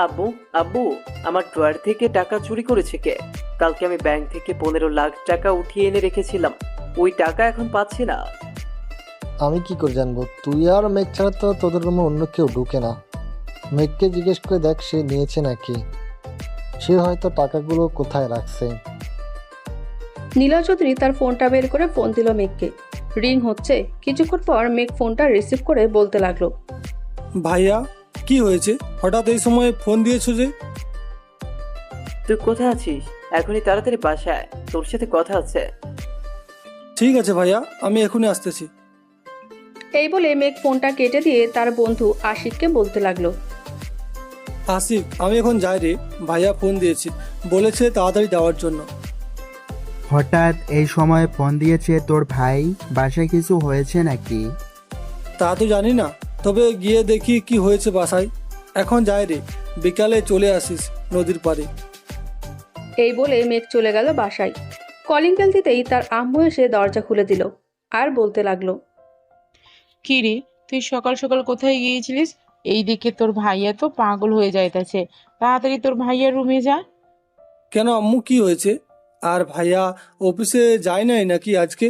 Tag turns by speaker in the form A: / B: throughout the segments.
A: আব্বু, আব্বু, আমার ড্রয়ার থেকে টাকা চুরি করেছে কে? কালকে আমি ব্যাংক থেকে 15 লাখ টাকা উঠিয়ে এনে রেখেছিলাম, ওই টাকা এখন পাচ্ছি না।
B: আমি কি করে জানবো? তুই আর মেঘ ছাড়া তো তোদের রুমে অন্য কেউ ঢুকে না। মেঘকে জিজ্ঞেস করে দেখ সে নিয়েছে নাকি। সে হয়তো টাকাগুলো কোথায় রাখছে।
C: নীলা চৌধুরী তার ফোনটা বের করে ফোন দিল মেঘকে। রিং হচ্ছে। কিছুক্ষণ পর মেঘ ফোনটা রিসিভ করে বলতে লাগলো,
D: ভাইয়া, কি হয়েছে? হঠাৎ এই সময় ফোন দিয়েছো যে?
A: তুই কোথায় আছিস? এখনই তাড়াতাড়ি বাসায়, তোর সাথে কথা আছে।
D: ঠিক আছে ভাইয়া, আমি এখনই আসতেছি।
C: এই বলে মেঘ ফোনটা কেটে দিয়ে তার বন্ধু আশিককে বলতে লাগলো,
D: আসিফ, আমি এখন যাই রে। ভাইয়া ফোন দিয়েছি, বলেছে তাড়াতাড়ি যাওয়ার জন্য।
E: হঠাৎ এই সময় ফোন দিয়েছে তোর ভাই? বাসায় কিছু হয়েছে নাকি?
D: তা তো জানি না, তবে গিয়ে দেখি কি হয়েছে বাসায়। এখন যাই রে, বিকালে চলে আসিস নদীর পাড়ে।
C: এই বলে মেঘ চলে গেল বাসায়। কলিং বেল দিতেই তার আম্মু এসে দরজা খুলে দিল আর বলতে লাগলো,
F: কি রে, তুই সকাল সকাল কোথায় গিয়েছিলিস? এই দিকে তোর ভাইয়া তো পাগল হয়ে যাইতেছে। তাড়াতাড়ি তোর ভাইয়ার রুমে যা।
D: কেন আম্মু, কি হয়েছে? আর ভাইয়া অফিসে যায় নাই নাকি আজকে?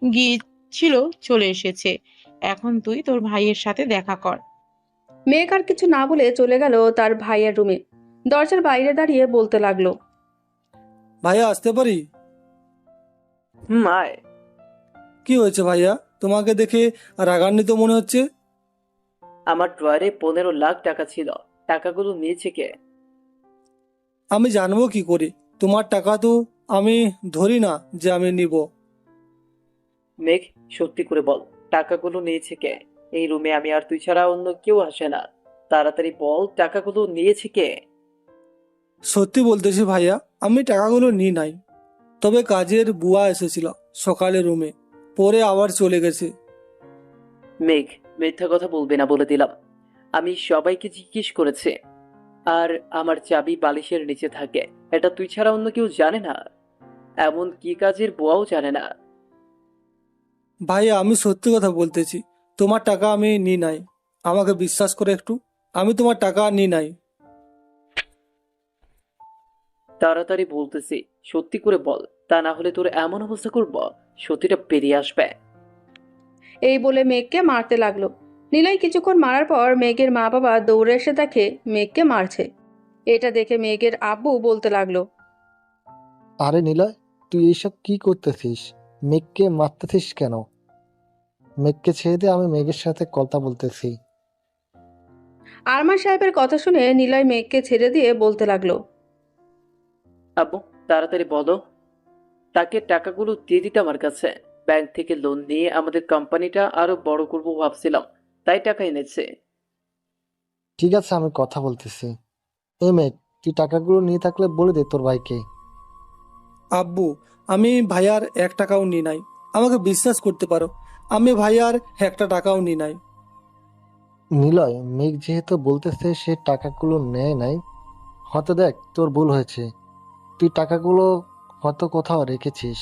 F: গিয়েছিল, চলে এসেছে। এখন তুই তোর ভাইয়ের সাথে দেখা কর।
C: মেঘ আর কিছু না বলে চলে গেল তার ভাইয়ের রুমে। দরজার বাইরে দাঁড়িয়ে বলতে লাগলো,
D: ভাইয়া আসতে পারি?
A: আয়।
D: কি হয়েছে ভাইয়া? তোমাকে দেখে রাগান্বিত মনে হচ্ছে।
A: আমার ড্রয়ারে 15 লাখ টাকা ছিল, টাকাগুলো নিয়েছে কে?
D: আমি জানবো কি করে? তোমার টাকা তো আমি ধরি না যে আমি নিব।
A: মেঘ, সত্যি করে বল, টাকাগুলো নিয়েছে কে? এই রুমে আমি আর তুই ছাড়া অন্য কেউ আসে না। তাড়াতাড়ি বল, টাকাগুলো নিয়েছে কে?
D: সত্যি বলতেছি ভাইয়া, আমি টাকাগুলো নিই নাই। তবে কাজের বুয়া এসেছিল সকালে রুমে, পরে আবার চলে গেছে।
A: মেঘ, মিথ্যা কথা বলবে না বলে দিলাম। আমি সবাইকে জিজ্ঞেস করেছি, আর আমার চাবি বালিশের নিচে থাকে, এটা তুই ছাড়া অন্য কেউ জানে না। এমন কি কাজের বুয়াও জানে না।
D: ভাইয়া, আমি সত্যি কথা বলতেছি, তোমার টাকা আমি নিই নাই। আমাকে বিশ্বাস করে একটু, আমি তোমার টাকা নিই নাই।
A: তাড়াতাড়ি বলতেছি, সত্যি করে বল, তা না হলে তোর এমন অবস্থা করব, সত্যিটা বেরিয়ে আসবে।
C: এই বলে মেঘকে মারতে লাগলো। নীলাই কিছুক্ষণ মারার পর মেঘের মা বাবা দৌড়ে এসে দেখে মেঘকে মারছে। এটা দেখে মেঘের আব্বু বলতে লাগলো,
B: আরে নিলয়, তুই এইসব কি করতেছিস? মেঘকে মারতেছিস কেন? মেঘকে ছেড়ে দে, আমি মেঘের সাথে কথা বলতেছি।
C: আরমান সাহেবের কথা শুনে নিলয় মেঘকে ছেড়ে দিয়ে বলতে লাগলো,
A: আব্বু, তাড়াতাড়ি বলো, তাকে টাকাগুলো দিয়ে দিতে আমার কাছে। ব্যাংক থেকে লোন নিয়ে আমাদের কোম্পানিটা আরো বড় করবো ভাবছিলাম, তাই টাকা এনেছে।
B: ঠিক আছে, আমি কথা বলতেছি। এই মেঘ, তুই টাকাগুলো নিয়ে থাকলে বলে দে তোর ভাইকে।
D: আব্বু, আমি ভাইয়ার 1 টাকাও নিই নাই। আমাকে বিশ্বাস করতে পারো, আমি ভাইয়ার 1 টাকাও নিই নাই।
B: নিলয়, মেঘ যেহেতু বলতেছে সে টাকাগুলো নেয় নাই, হয়তো দেখ তোর ভুল হয়েছে। তুই টাকাগুলো হয়তো কোথাও রেখেছিস,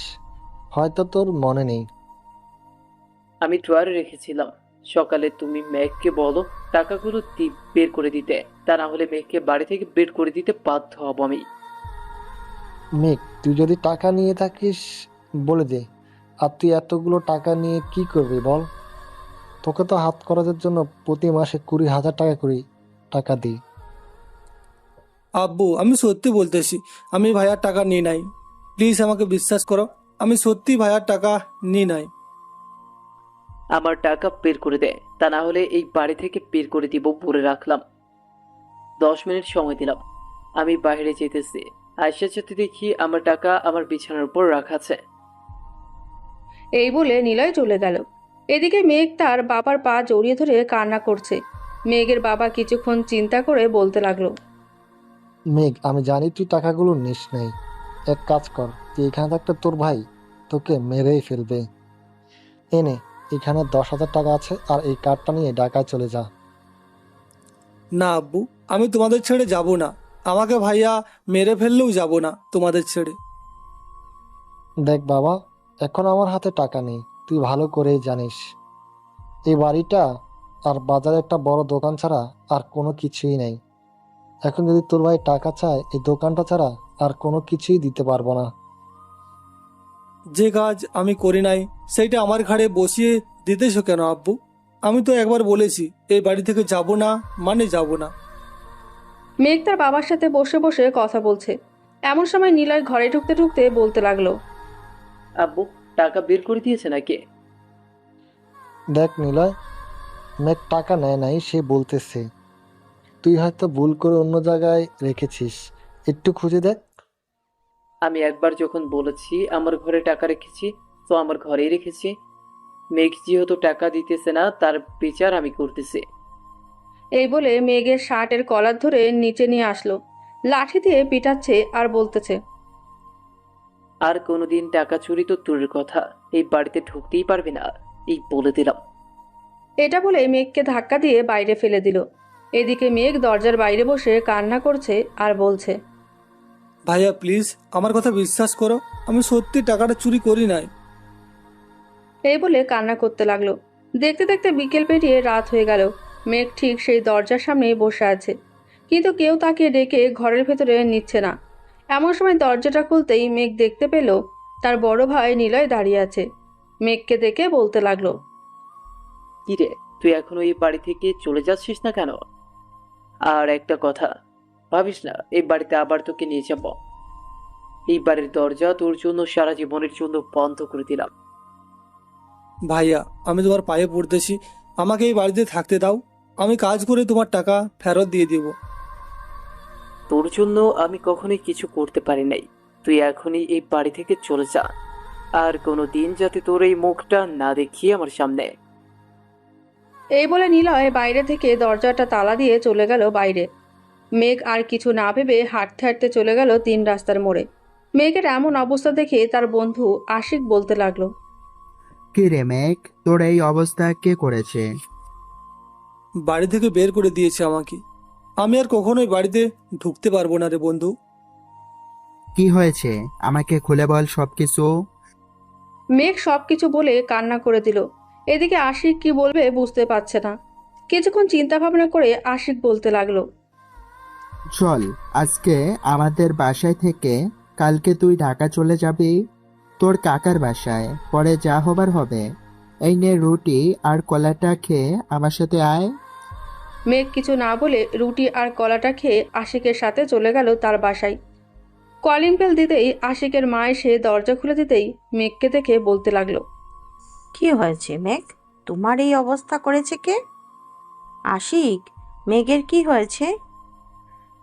B: হয়তো তোর মনে নেই।
A: আমি ড্রয়ারে রেখেছিলাম। সকালে তুমি মেঘকে বলো টাকাগুলো বের করে দিতে, তা না হলে মেঘকে বাড়ি থেকে বের করে দিতে বাধ্য হব আমি।
B: মেঘ, তুই যদি টাকা নিয়ে থাকিস বলে দে। আর তুই এতগুলো টাকা নিয়ে কি করবি বল? তোকে তো হাত খরচের জন্য প্রতি মাসে 20,000 টাকা করে টাকা দিই।
D: আব্বু, আমি সত্যি বলতেছি, আমি ভাইয়ার টাকা নিই নাই। প্লিজ আমাকে বিশ্বাস করো, আমি সত্যি ভাইয়ার টাকা নিই নাই।
A: আমার টাকা বের করে দে, তা না হলে এই বাড়ি থেকে বের করে দিব বলে রাখলাম। 10 মিনিট সময় দিলাম, আমি বাইরে যেতেছি। আয়সার সাথে দেখি আমার টাকা আমার বিছানার উপর রাখা আছে।
C: এই বলে নিলয় চলে গেল। এদিকে মেঘ তার বাবার পা জড়িয়ে ধরে কান্না করছে। মেঘের বাবা কিছুক্ষণ চিন্তা করে বলতে লাগলো,
B: মেঘ, আমি জানি তুই টাকাগুলো নিস নাই। এক কাজ কর, তুই এখানে থাকতে তোর ভাই তোকে মেরেই ফেলবে। এনে, এখানে 10,000 টাকা আছে, আর এই কার্ডটা নিয়ে ঢাকায় চলে যা।
D: না আব্বু, আমি তোমাদের ছেড়ে যাব না। আমাকে ভাইয়া মেরে ফেললেও যাব না তোমাদের ছেড়ে।
B: দেখ বাবা, এখন আমার হাতে টাকা নেই, তুই ভালো করেই জানিস। এই বাড়িটা আর বাজারে একটা বড় দোকান ছাড়া আর কোনো কিছুই নেই। এখন যদি তোর ভাই টাকা চায়, এই দোকানটা ছাড়া আর কোনো কিছুই দিতে পারবো না।
D: যে কাজ আমি করি নাই সেইটা আমার ঘাড়ে বসিয়ে দিতেছো কেন আব্বু? আমি তো একবার বলেছি এই বাড়ি থেকে যাব না, মানে যাব না।
C: মেঘ তার বাবার সাথে বসে বসে কথা বলছে। এমন সময় নিলয় ঘরে ঢুকতে ঢুকতে বলতে লাগলো,
A: আব্বু, টাকা বের করে দিয়েছে নাকি?
B: দেখ নিলয়, মেঘ টাকা নেয় নাই, সে বলতেছে তুই হয়তো ভুল করে অন্য জায়গায় রেখেছিস, একটু খুঁজে দেখ।
A: আমি একবার যখন বলেছি আমার ঘরে টাকা রেখেছি, তো আমার ঘরেই রেখেছি। মেঘ যেহেতু টাকা দিতেছে না, তার বিচার আমি করতেছি।
C: এই বলে মেঘের শার্টের কলার ধরে নিচে নিয়ে আসলো, লাঠি দিয়ে পিটাচ্ছে আর বলতেছে,
A: আর কোনোদিন টাকা চুরি তো দূরের কথা, এই বাড়িতে ঢুকতেই পারবে না, এই বলে দিলাম।
C: এটা বলে মেঘকে ধাক্কা দিয়ে বাইরে ফেলে দিল। এদিকে মেঘ দরজার বাইরে বসে কান্না করছে আর বলছে,
D: ভাইয়া প্লিজ আমার কথা বিশ্বাস করো, আমি সত্যি টাকাটা চুরি করি নাই।
C: এই বলে কান্না করতে লাগলো। দেখতে দেখতে বিকেল পেরিয়ে রাত হয়ে গেল। মেঘ ঠিক সেই দরজার সামনেই বসে আছে, কিন্তু কেউ তাকে ডেকে ঘরের ভেতরে নিচ্ছে না। এমন সময় দরজাটা খুলতেই মেঘ দেখতে পেল তার বড় ভাই নিলয় দাঁড়িয়ে আছে। মেঘকে দেখে বলতে লাগলো,
A: কি রে, তুই এখনো এই বাড়ি থেকে চলে যাচ্ছিস না কেন? আর একটা কথা, ভাবিস না এই বাড়িতে আবার তোকে নিয়ে যাব। এই বাড়ির দরজা তোর জন্য সারা জীবনের জন্য বন্ধ করে দিলাম।
D: ভাইয়া আমি তোমার পায়ে পড়তেছি, আমাকে এই বাড়িতে থাকতে দাও, আমি কাজ করে তোমার টাকা ফেরত দিয়ে দিব।
A: তোর জন্য আমি কখনোই কিছু করতে পারি নাই, তুই এখনই এই বাড়ি থেকে চলে যা। আর কোনো দিন যাতে তোর এই মুখটা না দেখিয়ে আমার সামনে।
C: এই বলে নিলয় বাইরে থেকে দরজাটা তালা দিয়ে চলে গেল বাইরে। মেঘ আর কিছু না ভেবে হাঁটতে হাঁটতে চলে গেল 3 রাস্তার মোড়ে। মেঘের এমন অবস্থা দেখে তার বন্ধু আশিক বলতে লাগলো,
E: কি রে মেঘ, তোর এই অবস্থা কে করেছে?
D: বাড়ি থেকে বের করে দিয়েছে আমাকে, আমি আর কখনোই বাড়িতে ঢুকতে পারবো না রে বন্ধু।
E: কি হয়েছে আমাকে খুলে বল সবকিছু।
C: মেঘ সবকিছু বলে কান্না করে দিল। এদিকে আশিক কি বলবে বুঝতে পারছে না। কিছুক্ষণ চিন্তা ভাবনা করে আশিক বলতে লাগলো,
E: চল আজকে আমাদের বাসায় থেকে কালকে তুই ঢাকা চলে যাবি তোর কাকার বাসায়, পরে যা হবার হবে। এই নে রুটি আর কলাটা খেয়ে আমার সাথে আয়।
C: মেঘ কিছু না বলে রুটি আর কলাটা খেয়ে আশিকের সাথে চলে গেল তার বাসায়। কলিং বেল দিতেই আশিকের মা এসে দরজা খুলে দিতেই মেঘকে দেখে বলতে লাগলো,
G: কি হয়েছে মেঘ, তোমার এই অবস্থা করেছে কে? আশিক, মেঘের কি হয়েছে?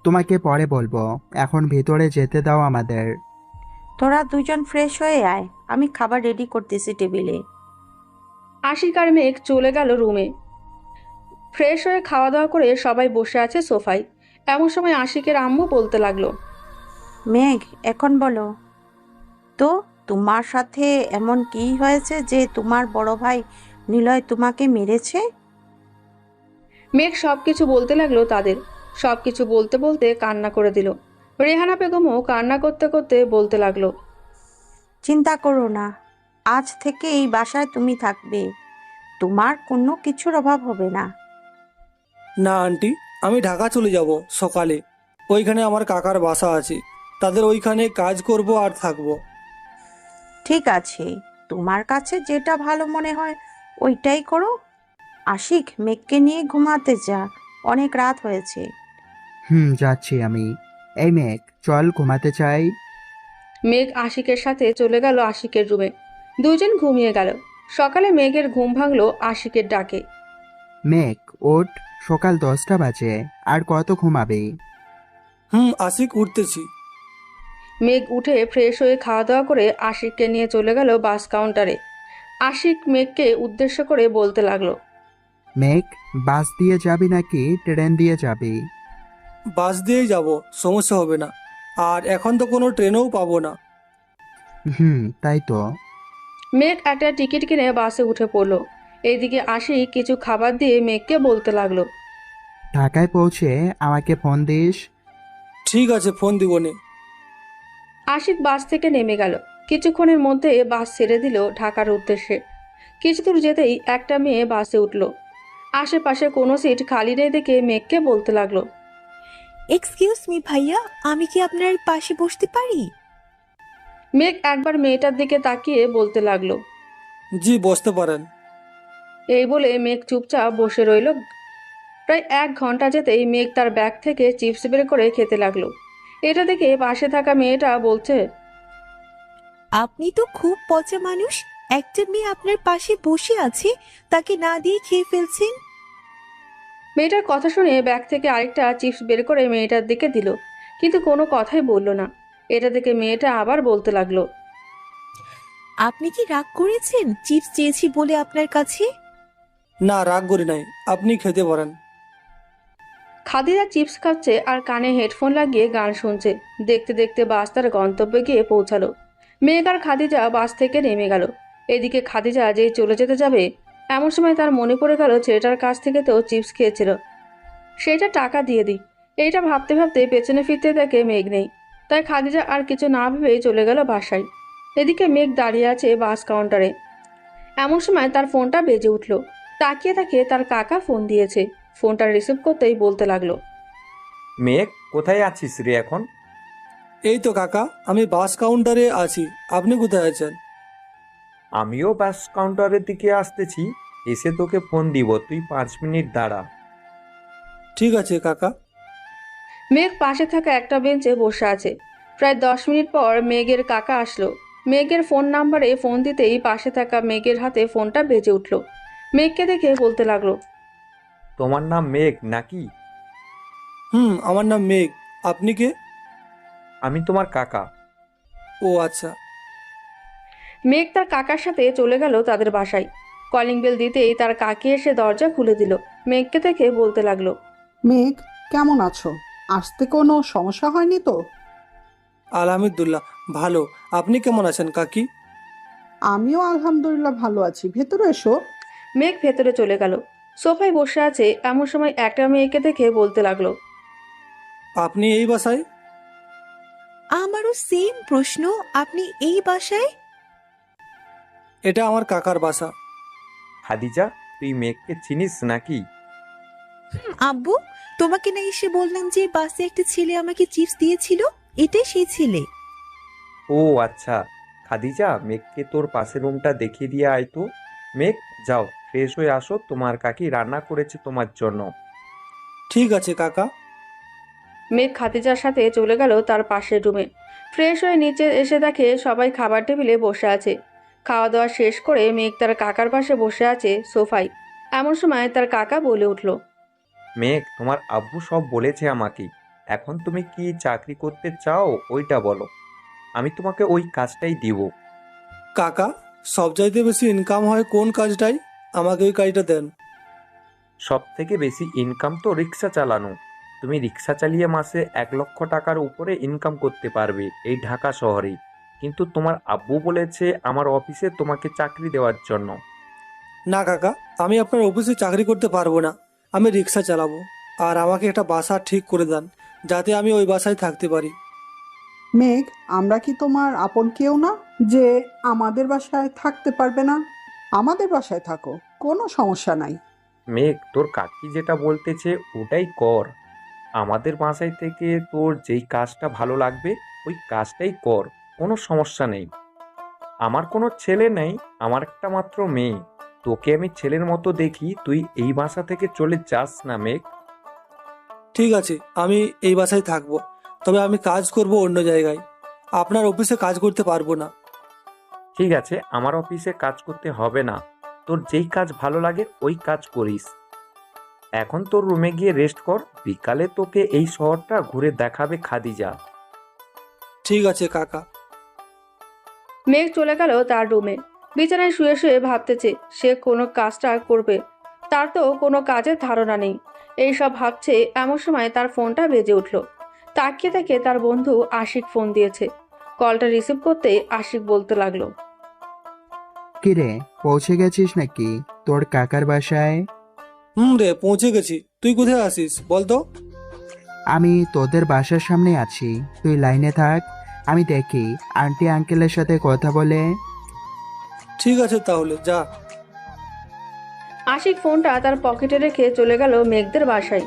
E: তোমাকে পরে বলবো, এখন ভিতরে যেতে দাও আমাদের।
G: তোরা দুজন ফ্রেশ হয়ে আয়, আমি খাবার রেডি করতেছি টেবিলে।
C: আশিক আর মেঘ চলে গেল রুমে। ফ্রেশ হয়ে খাওয়া দাওয়া করে সবাই বসে আছে সোফায়। এমন সময় আশিকের আম্মু বলতে লাগলো,
G: মেঘ, এখন বলো তো, তোমার সাথে এমন কি হয়েছে যে তোমার বড় ভাই নিলয় তোমাকে মেরেছে?
C: মেঘ সবকিছু বলতে লাগলো তাদের। সবকিছু বলতে বলতে কান্না করে দিল। রেহানা বেগমও কান্না করতে করতে বলতে লাগলো,
G: চিন্তা করো না, আজ থেকে এই বাসায় তুমি থাকবে, তোমার কোনো কিছুর অভাব হবে না।
D: না আন্টি, আমি ঢাকা চলে যাব সকালে, ওইখানে আমার কাকার বাসা আছে, তাদের ওইখানে কাজ করব আর থাকবো।
G: ঠিক আছে, তোমার কাছে যেটা ভালো মনে হয় ওইটাই করো। আশিক, মেঘকে নিয়ে ঘুমাতে যা, অনেক রাত হয়েছে।
E: যাচ্ছি আমি। এই মেঘ চল ঘুমাতে চাই।
C: মেঘ আশিকের সাথে চলে গেল আশিকের রুমে। দুজন ঘুমিয়ে গেল। সকালে মেঘের ঘুম ভাঙলো আশিকের ডাকে।
E: মেঘ ওঠ, সকাল 10টা বাজে, আর কত ঘুমাবি?
D: আশিক উঠতেছি।
C: মেঘ উঠে ফ্রেশ হয়ে খাওয়া দাওয়া করে আশিককে নিয়ে চলে গেল বাস কাউন্টারে। আশিক মেঘকে উদ্দেশ্য করে বলতে লাগলো,
E: মেঘ, বাস দিয়ে যাবি নাকি ট্রেন দিয়ে যাবি?
D: বাস দিয়েই যাব, সমস্যা হবে না, আর এখন তো কোনো ট্রেনও পাবো না।
E: তাই তো।
C: মেঘ একটা টিকিট কিনে বাসে উঠে পড়লো। এইদিকে আশিক কিছু খাবার দিয়ে মেঘকে বলতে লাগলো,
E: ঢাকায় পৌঁছে আমাকে ফোন দিস।
D: ঠিক আছে, ফোন দিবনে।
C: আশিক বাস থেকে নেমে গেল। কিছুক্ষণের মধ্যে বাস ছেড়ে দিল ঢাকার উদ্দেশ্যে। কিছু দূর যেতেই একটা মেয়ে বাসে উঠল। আশেপাশে কোনো সিট খালি নেই দেখে মেঘকে বলতে লাগলো,
H: এক্সকিউজ মি ভাইয়া, আমি কি আপনার পাশে বসতে পারি?
C: মেঘ একবার মেয়েটার দিকে তাকিয়ে বলতে লাগলো।
D: জি, বসতে পারেন।
C: এই বলে মেঘ চুপচাপ বসে রইল। প্রায় 1 ঘন্টা যেতেই মেঘ তার ব্যাগ থেকে চিপস বের করে খেতে লাগলো। এটা দেখে পাশে থাকা মেয়েটা বলছে,
H: আপনি তো খুব পচা মানুষ, একটা মেয়ে আপনার পাশে বসে আছে, তাকে না দিয়ে খেয়ে ফেলছেন।
C: মেয়েটার কথা শুনে ব্যাগ থেকে আরেকটা চিপস বের করে মেয়েটার দিকে দিল, কিন্তু কোনো কথাই বলল না। এটা দেখে মেয়েটা আবার বলতে লাগলো,
H: আপনি কি রাগ করেছেন চিপস চেয়েছি বলে আপনার কাছে?
D: না, রাগ করি নাই, আপনি খেতে পারেন।
C: খাদিজা চিপস খাচ্ছে আর কানে হেডফোন লাগিয়ে গান শুনছে। দেখতে দেখতে বাস তার গন্তব্যে গিয়ে পৌঁছালো। মেঘ আর খাদিজা বাস থেকে নেমে গেল। এদিকে খাদিজা যেই চলে যেতে যাবে, এমন সময় তার মনে পড়ে গেল ছেলেটার কাছ থেকে তো চিপস খেয়েছিল, সেটা টাকা দিয়ে দিই। এইটা ভাবতে ভাবতে পেছনে ফিরতে দেখে মেঘ নেই। তাই খাদিজা আর কিছু না ভেবেই চলে গেল বাসায়। এদিকে মেঘ দাঁড়িয়ে আছে বাস কাউন্টারে। এমন সময় তার ফোনটা বেজে উঠল। তাকিয়ে তাকিয়ে তার কাকা ফোন দিয়েছে। ফোনটা রিসিভ করতেই বলতে লাগলো,
I: মেঘ, কোথায় আছিস রে এখন?
D: এই তো কাকা, আমি বাস কাউন্টারে আছি। আপনি কোথায় আছেন?
I: আমিও বাস কাউন্টারের দিকে আসতেছি, এসে তোকে ফোন দিব, তুই 5 মিনিট দাঁড়া।
D: ঠিক আছে কাকা।
C: মেঘ পাশে থাকা একটা বেঞ্চে বসে আছে। প্রায় 10 মিনিট পর মেঘের কাকা আসলো। মেঘের ফোন নাম্বারে ফোন দিতেই পাশে থাকা মেঘের হাতে ফোনটা বেজে উঠল। মেঘকে দেখে বলতে লাগলো,
I: তোমার নাম মেঘ নাকি?
D: আমার নাম মেঘ। আপনি কে?
I: আমি তোমার কাকা।
D: ও আচ্ছা।
C: মেঘ তার কাকার সাথে চলে গেল তাদের বাসায়। কলিং বেল দিতেই তার কাকি এসে দরজা খুলে দিল। মেঘকে দেখে বলতে লাগলো,
J: মেঘ, কেমন আছো? আসতে কোনো সমস্যা হয়নি তো?
D: আলহামদুলিল্লাহ ভালো। আপনি কেমন আছেন কাকি?
J: আমিও আলহামদুলিল্লাহ ভালো আছি, ভেতরে এসো।
C: মেঘ ভেতরে চলে গেল। সোফায় বসে আছে। এমন সময় একটা মেয়েকে দেখে বলতে লাগলো,
D: আপনি এই বাসায়?
H: আমারও সেম প্রশ্ন, আপনি এই বাসায়?
D: এটা আমার কাকার বাসা।
I: খাদিজা, তুই মেঘকে চিনিস নাকি?
H: আব্বু, তোমাকে না এসে বললাম যে বাসে একটা ছেলে আমাকে চিপস দিয়েছিল, এটাই সেই ছেলে।
I: ও আচ্ছা। খাদিজা, মেঘকে তোর পাশের রুমটা দেখিয়ে দিয়ে আয় তো। মেঘ, যাও ফ্রেশ হয়ে আসো, তোমার কাকি রান্না করেছে তোমার জন্য।
D: ঠিক আছে কাকা।
C: মেঘ খাদিজার সাথে চলে গেল তার পাশের রুমে। ফ্রেশ হয়ে নিচে এসে দেখে সবাই খাবার টেবিলে বসে আছে। খাওয়া দাওয়া শেষ করে মেঘ তার কাকার পাশে বসে আছে সোফায়। এমন সময় তার কাকা বলে উঠল,
I: মেঘ, তোমার আব্বু সব বলেছে আমাকে। এখন তুমি কি চাকরি করতে চাও ওইটা বলো, আমি তোমাকে ওই কাজটাই দিব।
D: কাকা, সবচাইতে বেশি ইনকাম হয় কোন কাজটাই? আমাকে ওই কাজটা দেন।
I: সব থেকে বেশি ইনকাম তো রিক্সা চালানো। তুমি রিক্সা চালিয়ে মাসে 1 লক্ষ টাকার উপরে ইনকাম করতে পারবে এই ঢাকা শহরে। কিন্তু তোমার আব্বু বলেছে আমার অফিসে তোমাকে চাকরি দেওয়ার জন্য।
D: না কাকা, আমি আপনার অফিসে চাকরি করতে পারবো না। আমি রিক্সা চালাবো। আর আমাকে একটা বাসা ঠিক করে দেন, যাতে আমি ওই বাসায় থাকতে পারি।
J: মেঘ, আমরা কি তোমার আপন কেউ না যে আমাদের বাসায় থাকতে পারবে না? আমাদের বাসায় থাকো, কোনো সমস্যা নাই।
I: মেঘ, তোর কাকি যেটা বলতেছে ওটাই কর। আমাদের বাসায় থেকে তোর যেই কাজটা ভালো লাগবে ওই কাজটাই কর, কোনো সমস্যা নেই। আমার কোনো ছেলে নেই, আমার একটা মাত্র মেয়ে। তোকে আমি ছেলের মতো দেখি, তুই এই বাসা থেকে চলে যাস না মেঘ।
D: ঠিক আছে, আমি এই বাসায় থাকবো, তবে আমি কাজ করব অন্য জায়গায়। আপনার অফিসে কাজ করতে পারবো না।
I: ঠিক আছে, আমার অফিসে কাজ করতে হবে না। তোর যেই কাজ ভালো লাগে ওই কাজ করিস। এখন তোর রুমে গিয়ে রেস্ট কর, বিকালে তোকে এই শহরটা ঘুরে দেখাবে খাদিজা।
D: ঠিক আছে কাকা।
C: মেঘ চলে গেল তার রুমে। বিছানায় শুয়ে শুয়ে ভাবতেছে সে কোনো কাজটা করবে। তার তো কোনো কাজের ধারণা নেই। এইসব ভাবছে এমন সময় তার ফোনটা বেজে উঠল। তাকিয়ে তাকিয়ে তার বন্ধু আশিক ফোন দিয়েছে। কলটা রিসিভ করতে আশিক বলতে লাগলো,
E: কিরে, পৌঁছে গেছিস নাকি তোর কাকার বাসায়?
D: রে, পৌঁছে গেছি। তুই কোথায় আছিস বল তো?
E: আমি তোদের বাসার সামনে আছি, তুই লাইনে থাক, আমি দেখি আন্টি আঙ্কেলের সাথে কথা বলে।
D: ঠিক আছে তাহলে যা।
C: আশিক ফোনটা তার পকেটে রেখে চলে গেল মেঘদের বাসায়।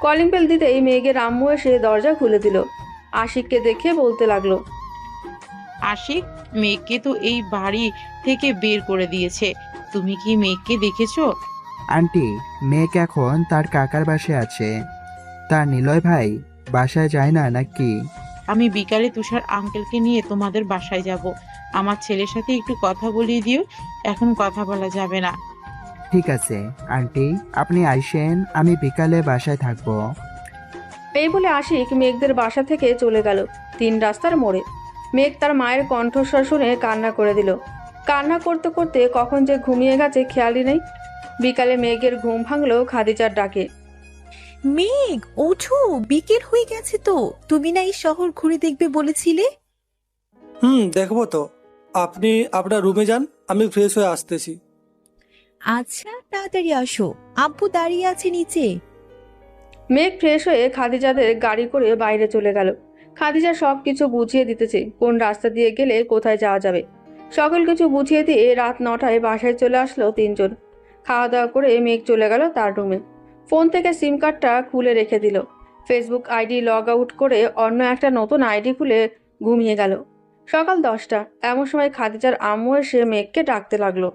C: কলিং বেল দিতেই মেঘের আম্মু এসে দরজা খুলে দিল। আশিককে দেখে বলতে লাগলো,
F: আশিক, মেঘকে তো এই বাড়ি থেকে বের করে দিয়েছে। তুমি কি মেঘকে দেখেছো?
E: আন্টি, মেঘ এখন তার কাকার বাসায় আছে। তার নিলয় ভাই বাসায় যায় না নাকি?
F: আমি বিকালে তুষার আঙ্কেলকে নিয়ে তোমাদের বাসায় যাব। আমার ছেলের সাথে একটু কথা বলিয়ে দিও, এখন কথা বলা যাবে না।
E: ঠিক আছে আন্টি, আপনি আইসেন, আমি বিকালে বাসায় থাকবো।
C: এই বলে আশিক মেঘদের বাসা থেকে চলে গেল 3 রাস্তার মোড়ে। মেঘ তার মায়ের কণ্ঠস্বর শুনে কান্না করে দিল। কান্না করতে করতে কখন যে ঘুমিয়ে গেছে খেয়ালই নেই। বিকালে মেঘের ঘুম ভাঙলো খাদিজার ডাকে।
H: মেঘ, ওঠো, বিকেল হয়ে গেছে তো। তুমি না এই শহর ঘুরে দেখবে বলেছিলে?
D: দেখবো তো। আপনি আপনার রুমে যান, আমি ফ্রেশ হয়ে আসতেছি।
H: আচ্ছা, তাড়াতাড়ি আসো, আব্বু দাঁড়িয়ে আছে নিচে।
C: মেঘ ফ্রেশ হয়ে খাদিজাদের গাড়ি করে বাইরে চলে গেল। খাদিজা সব কিছু বুঝিয়ে দিতেছে, কোন রাস্তা দিয়ে গেলে কোথায় যাওয়া যাবে। সকল কিছু বুঝিয়ে দিয়ে রাত 9টায় বাসায় চলে আসলো 3 জন। খাওয়া দাওয়া করে মেঘ চলে গেল তার রুমে। ফোন থেকে সিম কার্ডটা খুলে রেখে দিল। ফেসবুক আইডি লগ আউট করে অন্য একটা নতুন আইডি খুলে ঘুমিয়ে গেল। সকাল 10টা, এমন সময় খাদিজার আম্মু এসে মেঘকে ডাকতে লাগলো।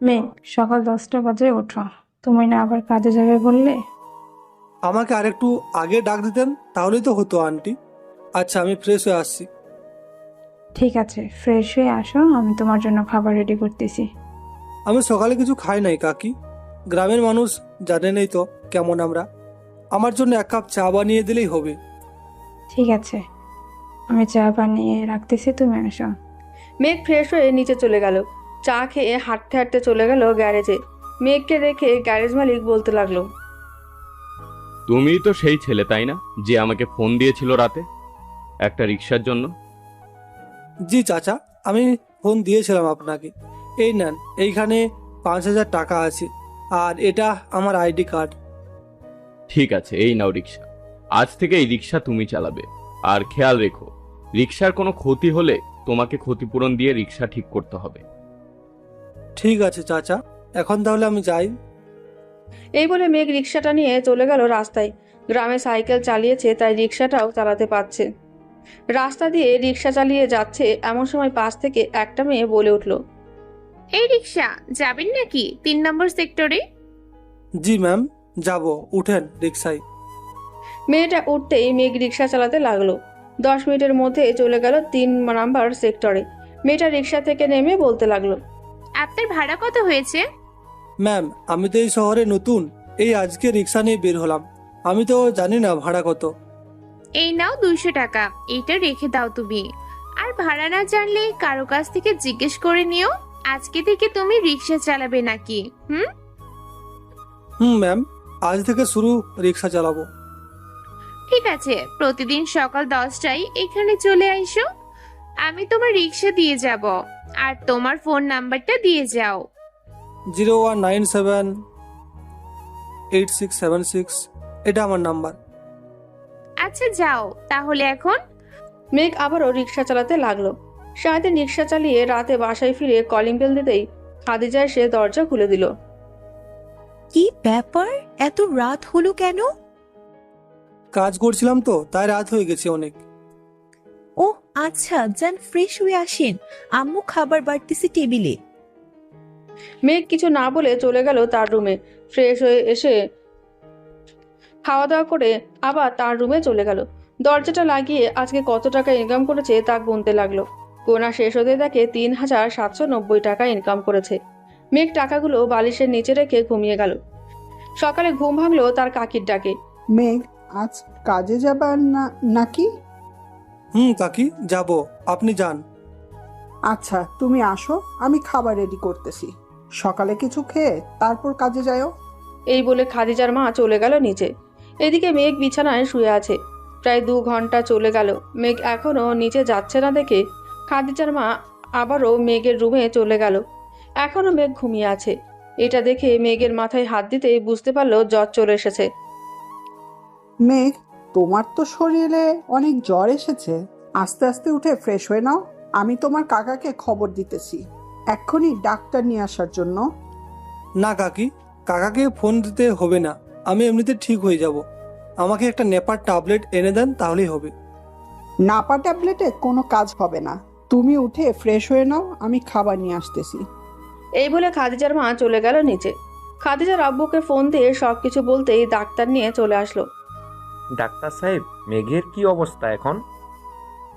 K: মেঘ, সকাল 10টা বাজে ওঠো। তুমি না আবার কাজে যাবে বললে?
D: আমাকে আরেকটু আগে ডাক দিতেন, তাহলেই তো হতো আন্টি। আচ্ছা, আমি ফ্রেশ হয়ে আসছি।
K: ঠিক আছে, ফ্রেশ হয়ে আসো, আমি তোমার জন্য খাবার রেডি করতেছি।
D: আমি সকালে কিছু খাই নাই কাকি। গ্রামের মানুষ জানেনই তো কেমন আমরা। আমার জন্য 1 কাপ চা বানিয়ে দিলেই হবে।
K: ঠিক আছে, আমি চা বানিয়ে রাখতেছি, তুমি আসো।
C: মেঘ ফ্রেশ হয়ে নিচে চলে গেল। চা খেয়ে হাঁটতে হাঁটতে চলে গেল গ্যারেজে। মেঘকে দেখে গ্যারেজ মালিক বলতে লাগলো,
L: তুমিই তো সেই ছেলে তাই না, যে আমাকে ফোন দিয়েছিল রাতে একটা রিক্সার জন্য?
D: জি চাচা, আমি ফোন দিয়েছিলাম আপনাকে। এই নেন, এইখানে 5,000 টাকা আছে, আর এটা আমার আইডি কার্ড।
L: ঠিক আছে, এই নাও রিক্সা। আজ থেকে এই রিক্সা তুমি চালাবে। আর খেয়াল রেখো, রিক্সার কোনো ক্ষতি হলে তোমাকে ক্ষতিপূরণ দিয়ে রিক্সা ঠিক করতে হবে।
D: ঠিক আছে চাচা, এখন তাহলে আমি যাই।
C: এই বলে মেঘ রিক্সাটা নিয়ে চলে গেল রাস্তায়। গ্রামে সাইকেল চালিয়েছে, তাই রিক্সাটাও চালাতে পারছে। রাস্তা দিয়ে রিক্সা চালিয়ে যাচ্ছে, এমন সময় পাশ থেকে একটা মেয়ে বলে উঠল,
M: এই রিক্সা যাবেন নাকি 3 নম্বর সেক্টরে?
D: জি ম্যাম, যাব, উঠেন রিক্সায়।
C: মেয়েটা উঠতেই মেঘ রিক্সা চালাতে লাগলো। 10 মিনিটের মধ্যে চলে গেল 3 নাম্বার সেক্টরে। মেয়েটা রিক্সা থেকে নেমে বলতে লাগলো,
M: আপনার ভাড়া কত হয়েছে?
D: ম্যাম, আমি তো এই শহরে নতুন, এই আজকে রিক্সা নিয়ে বের হলাম। আমি তো জানি না ভাড়া কত।
M: এই নাও 200 টাকা, এইটা রেখে দাও তুমি। আর ভাড়া না জানলে কারো কাছ থেকে জিজ্ঞেস করে নিও। আজকে থেকে তুমি রিক্সা চালাবে নাকি?
D: ম্যাম, আজ থেকে শুরু রিক্সা চালাবো।
M: ঠিক আছে, প্রতিদিন সকাল 10টায় এখানে চলে আইসো। আমি তোমার রিক্সা দিয়ে যাব, আর তোমার ফোন নাম্বারটা দিয়ে যাও।
D: 01978676, এটা আমার নাম্বার।
M: আচ্ছা যাও তাহলে এখন।
C: মেঘ আবারও রিক্সা চালাতে লাগলো। সারাদিন রিক্সা চালিয়ে রাতে বাসায় ফিরে কলিং বেল দিতেই খাদিজা এসে দরজা খুলে দিল।
H: কি ব্যাপার, এত রাত হলো কেন?
D: কাজ করছিলাম তো, তাই রাত হয়ে গেছে অনেক।
H: ও আচ্ছা, যান ফ্রেশ হয়ে আসেন, আম্মু খাবার বাড়তেছে টেবিলে।
C: মেঘ কিছু না বলে চলে গেল তার রুমে। ফ্রেশ হয়ে এসে খাওয়া দাওয়া করে আবার তার রুমে চলে গেল। দরজাটা লাগিয়ে আজকে কত টাকা ইনকাম করেছে তা গুনতে লাগলো। গোনা শেষ হতে দেখে 3,790 টাকা ইনকাম করেছে। মেঘ টাকাগুলো বালিশের নিচে রেখে ঘুমিয়ে গেল। সকালে ঘুম ভাঙলো তার কাকির ডাকে।
J: মেঘ, আজ কাজে যাবার নাকি?
D: কাকি, যাব, আপনি যান।
J: আচ্ছা, তুমি আসো, আমি খাবার রেডি করতেছি। সকালে কিছু খেয়ে তারপর কাজে যাও।
C: এই বলে খাদিজার মা চলে গেল নিচে। এদিকে মেঘ বিছানায় শুয়ে আছে। প্রায় 2 ঘন্টা চলে গেল, মেঘ এখনো নিচে যাচ্ছে না দেখে খাদিজার মা আবারও মেঘের রুমে চলে গেল। এখনো মেঘ ঘুমিয়ে আছে। এটা দেখে মেঘের মাথায় হাত দিতেই বুঝতে পারলো জ্বর চলে এসেছে।
J: মেঘ, তোমার তো শরীরে অনেক জ্বর এসেছে। আস্তে আস্তে উঠে ফ্রেশ হয়ে নাও। আমি তোমার কাকাকে খবর দিতেছি এক্ষুনি ডাক্তার নিয়ে আসার জন্য।
D: না কাকি, কাকাকে ফোন দিতে হবে না, আমি এমনিতে ঠিক হয়ে যাব। আমাকে একটা নেপার ট্যাবলেট এনে দেন, তাহলেই হবে।
J: নাপা ট্যাবলেটে কোনো কাজ হবে না, তুমি উঠে ফ্রেশ হয়ে নাও, আমি খাবার নিয়ে আসতেছি।
C: এই বলে খাদিজার মা চলে গেল নিচে। খাদিজার আব্বুকে ফোন দিয়ে সবকিছু বলতেই ডাক্তার নিয়ে চলে আসলো।
I: ডাক্তার সাহেব, মেঘের কি অবস্থা এখন?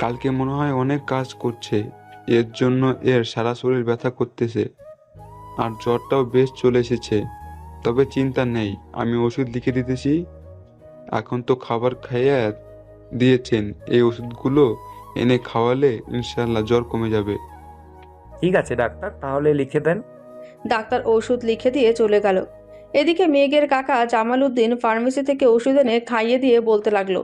N: কালকে মনে হয় অনেক কাজ করছে, এর জন্য এর সারা শরীর ব্যথা করতেছে, আর জ্বরটাও বেশ চলে এসেছে। তবে চিন্তা নেই, আমি ওষুধ লিখে দিতেছি। এখন তো খাবার খাইয়ে দিয়েছেন, এই ওষুধগুলো এনে খাওয়ালে ইনশাল্লাহ জ্বর কমে যাবে।
I: ঠিক আছে ডাক্তার, তাহলে লিখে দেন।
C: ডাক্তার ওষুধ লিখে দিয়ে চলে গেল। এদিকে মেঘের কাকা জামাল উদ্দিন ফার্মেসি থেকে ওষুধ এনে খাইয়ে দিয়ে বলতে লাগলো,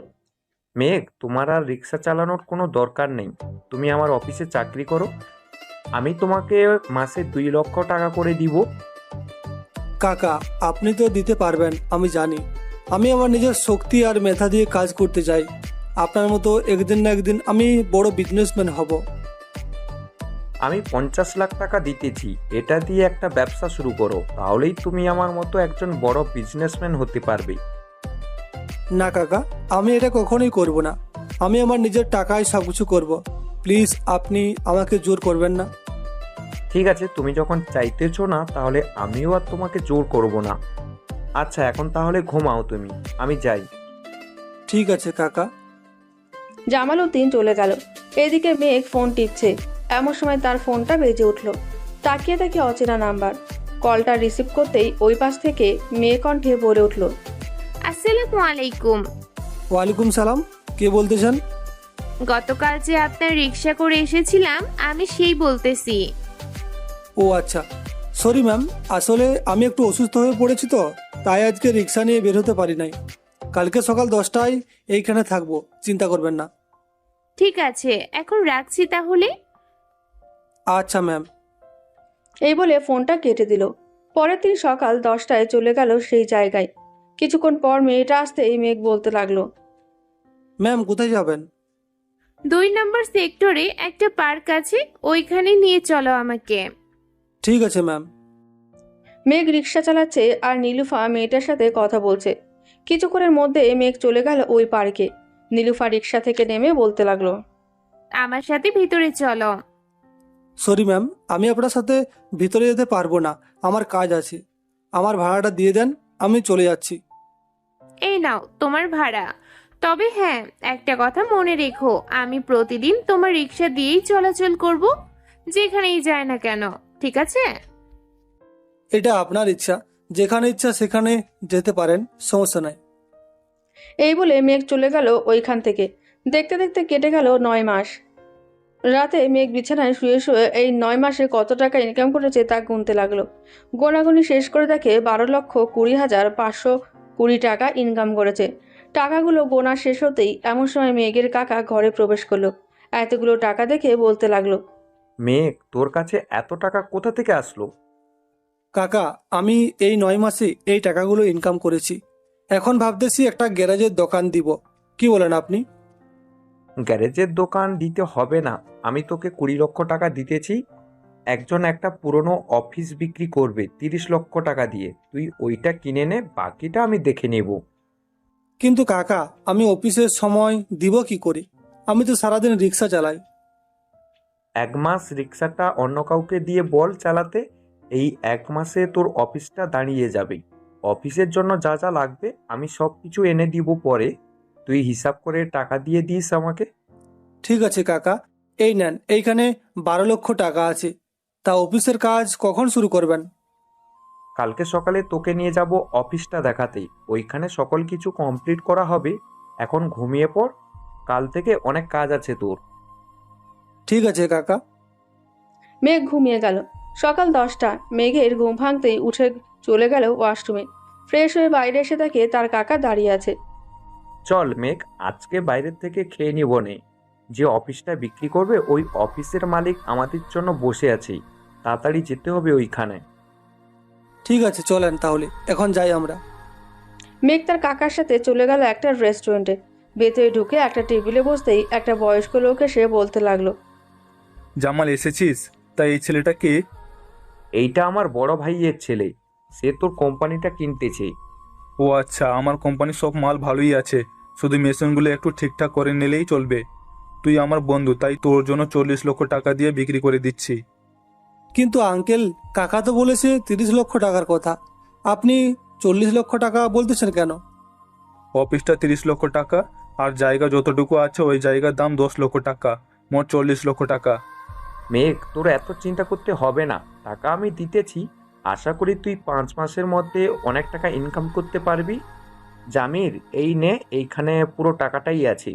I: মেঘ, তোমার আর রিক্সা চালানোর কোনো দরকার নেই। তুমি আমার অফিসে চাকরি করো, আমি তোমাকে মাসে 2 লক্ষ টাকা করে দিব।
D: কাকা, আপনি তো দিতে পারবেন, আমি জানি। আমি আমার নিজের শক্তি আর মেধা দিয়ে কাজ করতে চাই। আপনার মতো একদিন না একদিন আমি বড় বিজনেসম্যান হব।
I: আমি 50 লাখ টাকা দিতেছি, এটা দিয়ে একটা ব্যবসা শুরু করো, তাহলেই তুমি আমার মতো একজন বড় বিজনেসম্যান হতে পারবে।
D: না কাকা, আমি এটা কখনোই করব না। আমি আমার নিজের টাকায় সব কিছু করব। প্লিজ, আপনি আমাকে জোর করবেন না।
I: ঠিক আছে, তুমি যখন চাইতেছো না, তাহলে আমিও আর তোমাকে জোর করব না। আচ্ছা, এখন তাহলে ঘুমাও তুমি, আমি যাই।
D: ঠিক আছে কাকা।
C: জামাল উদ্দিন চলে গেল। এদিকে মেঘ ফোন টিপছে, এমন সময় তার ফোনটা বেজে উঠল। তাকিয়ে দেখে অচেনা নাম্বার। কলটা রিসিভ করতেই ওই পাশ থেকে মেয়ে কণ্ঠে বলে উঠল,
M: আসসালামু আলাইকুম।
D: ওয়ালাইকুম সালাম, কে বলতেছেন?
M: গতকাল যে আপনার রিক্সা করে এসেছিলাম, আমি সেই বলতেছি।
D: ও আচ্ছা, সরি ম্যাম, আসলে আমি একটু অসুস্থ হয়ে পড়েছি তো, তাই আজকে রিক্সা নিয়ে বের হতে পারি নাই। কালকে সকাল 10টায় এইখানে থাকবো, চিন্তা করবেন না।
M: ঠিক আছে, এখন রাখছি তাহলে।
D: আচ্ছা ম্যাম।
C: এই বলে ফোনটা কেটে দিল। পরের দিন সকাল 10টায় চলে গেল সেই জায়গায়। কিছুক্ষণ পর মেয়েটা আসতেই মেঘ বলতে লাগলো,
D: ম্যাম কোথায় যাবেন?
M: 2 নম্বর সেক্টরে একটা পার্ক আছে, ওইখানে নিয়ে চলো আমাকে।
D: ঠিক আছে ম্যাম।
C: মেঘ রিক্সা চালাচ্ছে আর নীলুফা মেয়েটার সাথে কথা বলছে। কিছুক্ষণের মধ্যে মেঘ চলে গেল ওই পার্কে। নীলুফা রিক্সা থেকে নেমে বলতে লাগলো,
M: আমার সাথে ভিতরে চলো।
D: সরি ম্যাম, আমি আপনার সাথে ভিতরে যেতে পারবো না, আমার কাজ আছে। আমার ভাড়াটা দিয়ে দেন, আমি চলে যাচ্ছি।
M: এই নাও তোমার ভাড়া। তবে হ্যাঁ, একটা কথা মনে রেখো, আমি প্রতিদিন তোমার রিক্সা দিয়েই চলাচল করব, যেখানেই যায় না কেন, ঠিক আছে?
D: এটা আপনার ইচ্ছা, যেখানে ইচ্ছা সেখানে যেতে পারেন, সমস্যা নাই।
C: এই বলে মেঘ চলে গেল ওইখান থেকে। দেখতে দেখতে কেটে গেল 9 মাস। রাতে মেঘ বিছানায় শুয়ে শুয়ে এই 9 মাসে কত টাকা ইনকাম করেছে তা গুনতে লাগলো। গোনাগুনি শেষ করে দেখে 12,20,520 টাকা ইনকাম করেছে। টাকাগুলো গোনা শেষ হতেই এমন সময় মেঘের কাকা ঘরে প্রবেশ করলো। এতগুলো টাকা দেখে বলতে লাগলো,
I: মেঘ, তোর কাছে এত টাকা কোথা থেকে আসলো?
D: কাকা, আমি এই 9 মাসে এই টাকাগুলো ইনকাম করেছি। এখন ভাবতেছি একটা গ্যারেজের দোকান দিব, কি বলেন আপনি?
I: গ্যারেজের দোকান দিতে হবে না, আমি তোকে 20 লক্ষ টাকা দিতেছি। একজন একটা পুরনো অফিস বিক্রি করবে 30 লক্ষ টাকা দিয়ে, তুই ওইটা কিনে নে, বাকিটা আমি দেখে নেব।
D: কিন্তু কাকা, আমি অফিসের সময় দিব কি করে? আমি তো সারাদিন রিক্সা চালাই।
I: 1 মাস রিক্সাটা অন্য কাউকে দিয়ে বল চালাতে, এই 1 মাসে তোর অফিসটা দাঁড়িয়ে যাবে। অফিসের জন্য যা যা লাগবে আমি সব কিছু এনে দিব, পরে তুই হিসাব করে টাকা দিয়ে দিস আমাকে।
D: ঠিক আছে কাকা, এই নেন, এইখানে 12 লক্ষ টাকা আছে। তা অফিসের কাজ কখন শুরু করবেন?
I: কালকে সকালে তোকে নিয়ে যাব অফিসটা দেখাতে, ওইখানে সকল কিছু কমপ্লিট করা হবে। এখন ঘুমিয়ে পড়, কাল থেকে অনেক কাজ আছে তোর।
D: ঠিক আছে কাকা।
C: মেঘ ঘুমিয়ে গেল। সকাল 10টা, মেঘের ঘুম ভাঙতেই উঠে চলে গেল ওয়াশরুমে। ফ্রেশ হয়ে বাইরে এসে দেখে তার কাকা দাঁড়িয়ে আছে।
I: চল মেঘ, আজকে বাইরের থেকে খেয়ে নিব নে। যে অফিসটা বিক্রি করবে ওই অফিসের মালিক আমাদের জন্য বসে আছে, তাড়াতাড়ি যেতে হবে ওইখানে।
D: ঠিক আছে, চলেন তাহলে, এখন যাই আমরা।
C: মেঘ তার কাকার সাথে চলে গেল একটা রেস্টুরেন্টে। ভেতরে ঢুকে একটা টেবিলে বসতেই একটা বয়স্ক লোক এসে বলতে লাগলো,
O: জামাল, এসেছিস? তাই এই ছেলেটা কে?
I: এইটা আমার বড় ভাইয়ের ছেলে, সে তোর কোম্পানিটা কিনতেছে।
O: ও আচ্ছা, আমার কোম্পানির সব মাল ভালোই আছে, শুধু মেশিনগুলো একটু ঠিকঠাক করে নিলেই চলবে। তুই আমার বন্ধু, তাই তোর জন্য 40 লক্ষ টাকা দিয়ে বিক্রি করে দিচ্ছি।
D: কিন্তু আঙ্কেল, কাকা তো বলেছে 30 লক্ষ টাকার কথা, আপনি 40 লক্ষ টাকা বলতেছেন কেন?
O: অফিসটা 30 লক্ষ টাকা, আর জায়গা যতটুকু আছে ওই জায়গার দাম 10 লক্ষ টাকা, মোট 40 লক্ষ টাকা।
I: মেঘ, তোর এত চিন্তা করতে হবে না, টাকা আমি দিতেছি। আশা করি তুই 5 মাসের মধ্যে অনেক টাকা ইনকাম করতে পারবি। জামির, এই নে, এইখানে পুরো টাকাটাই আছে।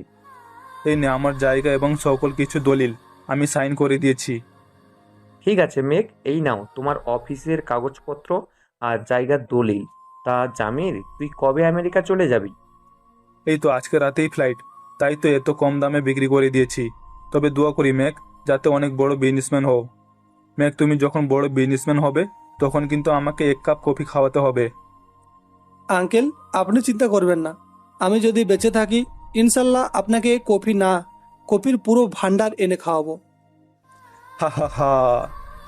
O: এই নে আমার জায়গা এবং সকল কিছু দলিল, আমি সাইন করে দিয়েছি।
I: ঠিক আছে মেঘ, এই নাও তোমার অফিসের কাগজপত্র আর জায়গার দলিল। তা জামির, তুই কবে আমেরিকা চলে যাবি?
O: এই তো আজকে রাতেই ফ্লাইট, তাই তো এত কম দামে বিক্রি করে দিয়েছি। তবে দোয়া করি মেঘ, যাতে অনেক বড় বিজনেসম্যান হও। মেঘ, তুমি যখন বড় বিজনেসম্যান হবে তখন কিন্তু আমাকে 1 কাপ কফি খাওয়াতে হবে।
D: আঙ্কেল, আপনি চিন্তা করবেন না, আমি যদি বেঁচে থাকি ইনশাল্লাহ আপনাকে কফি না, কফির পুরো ভান্ডার এনে খাওয়াবো।
O: হা হা হা।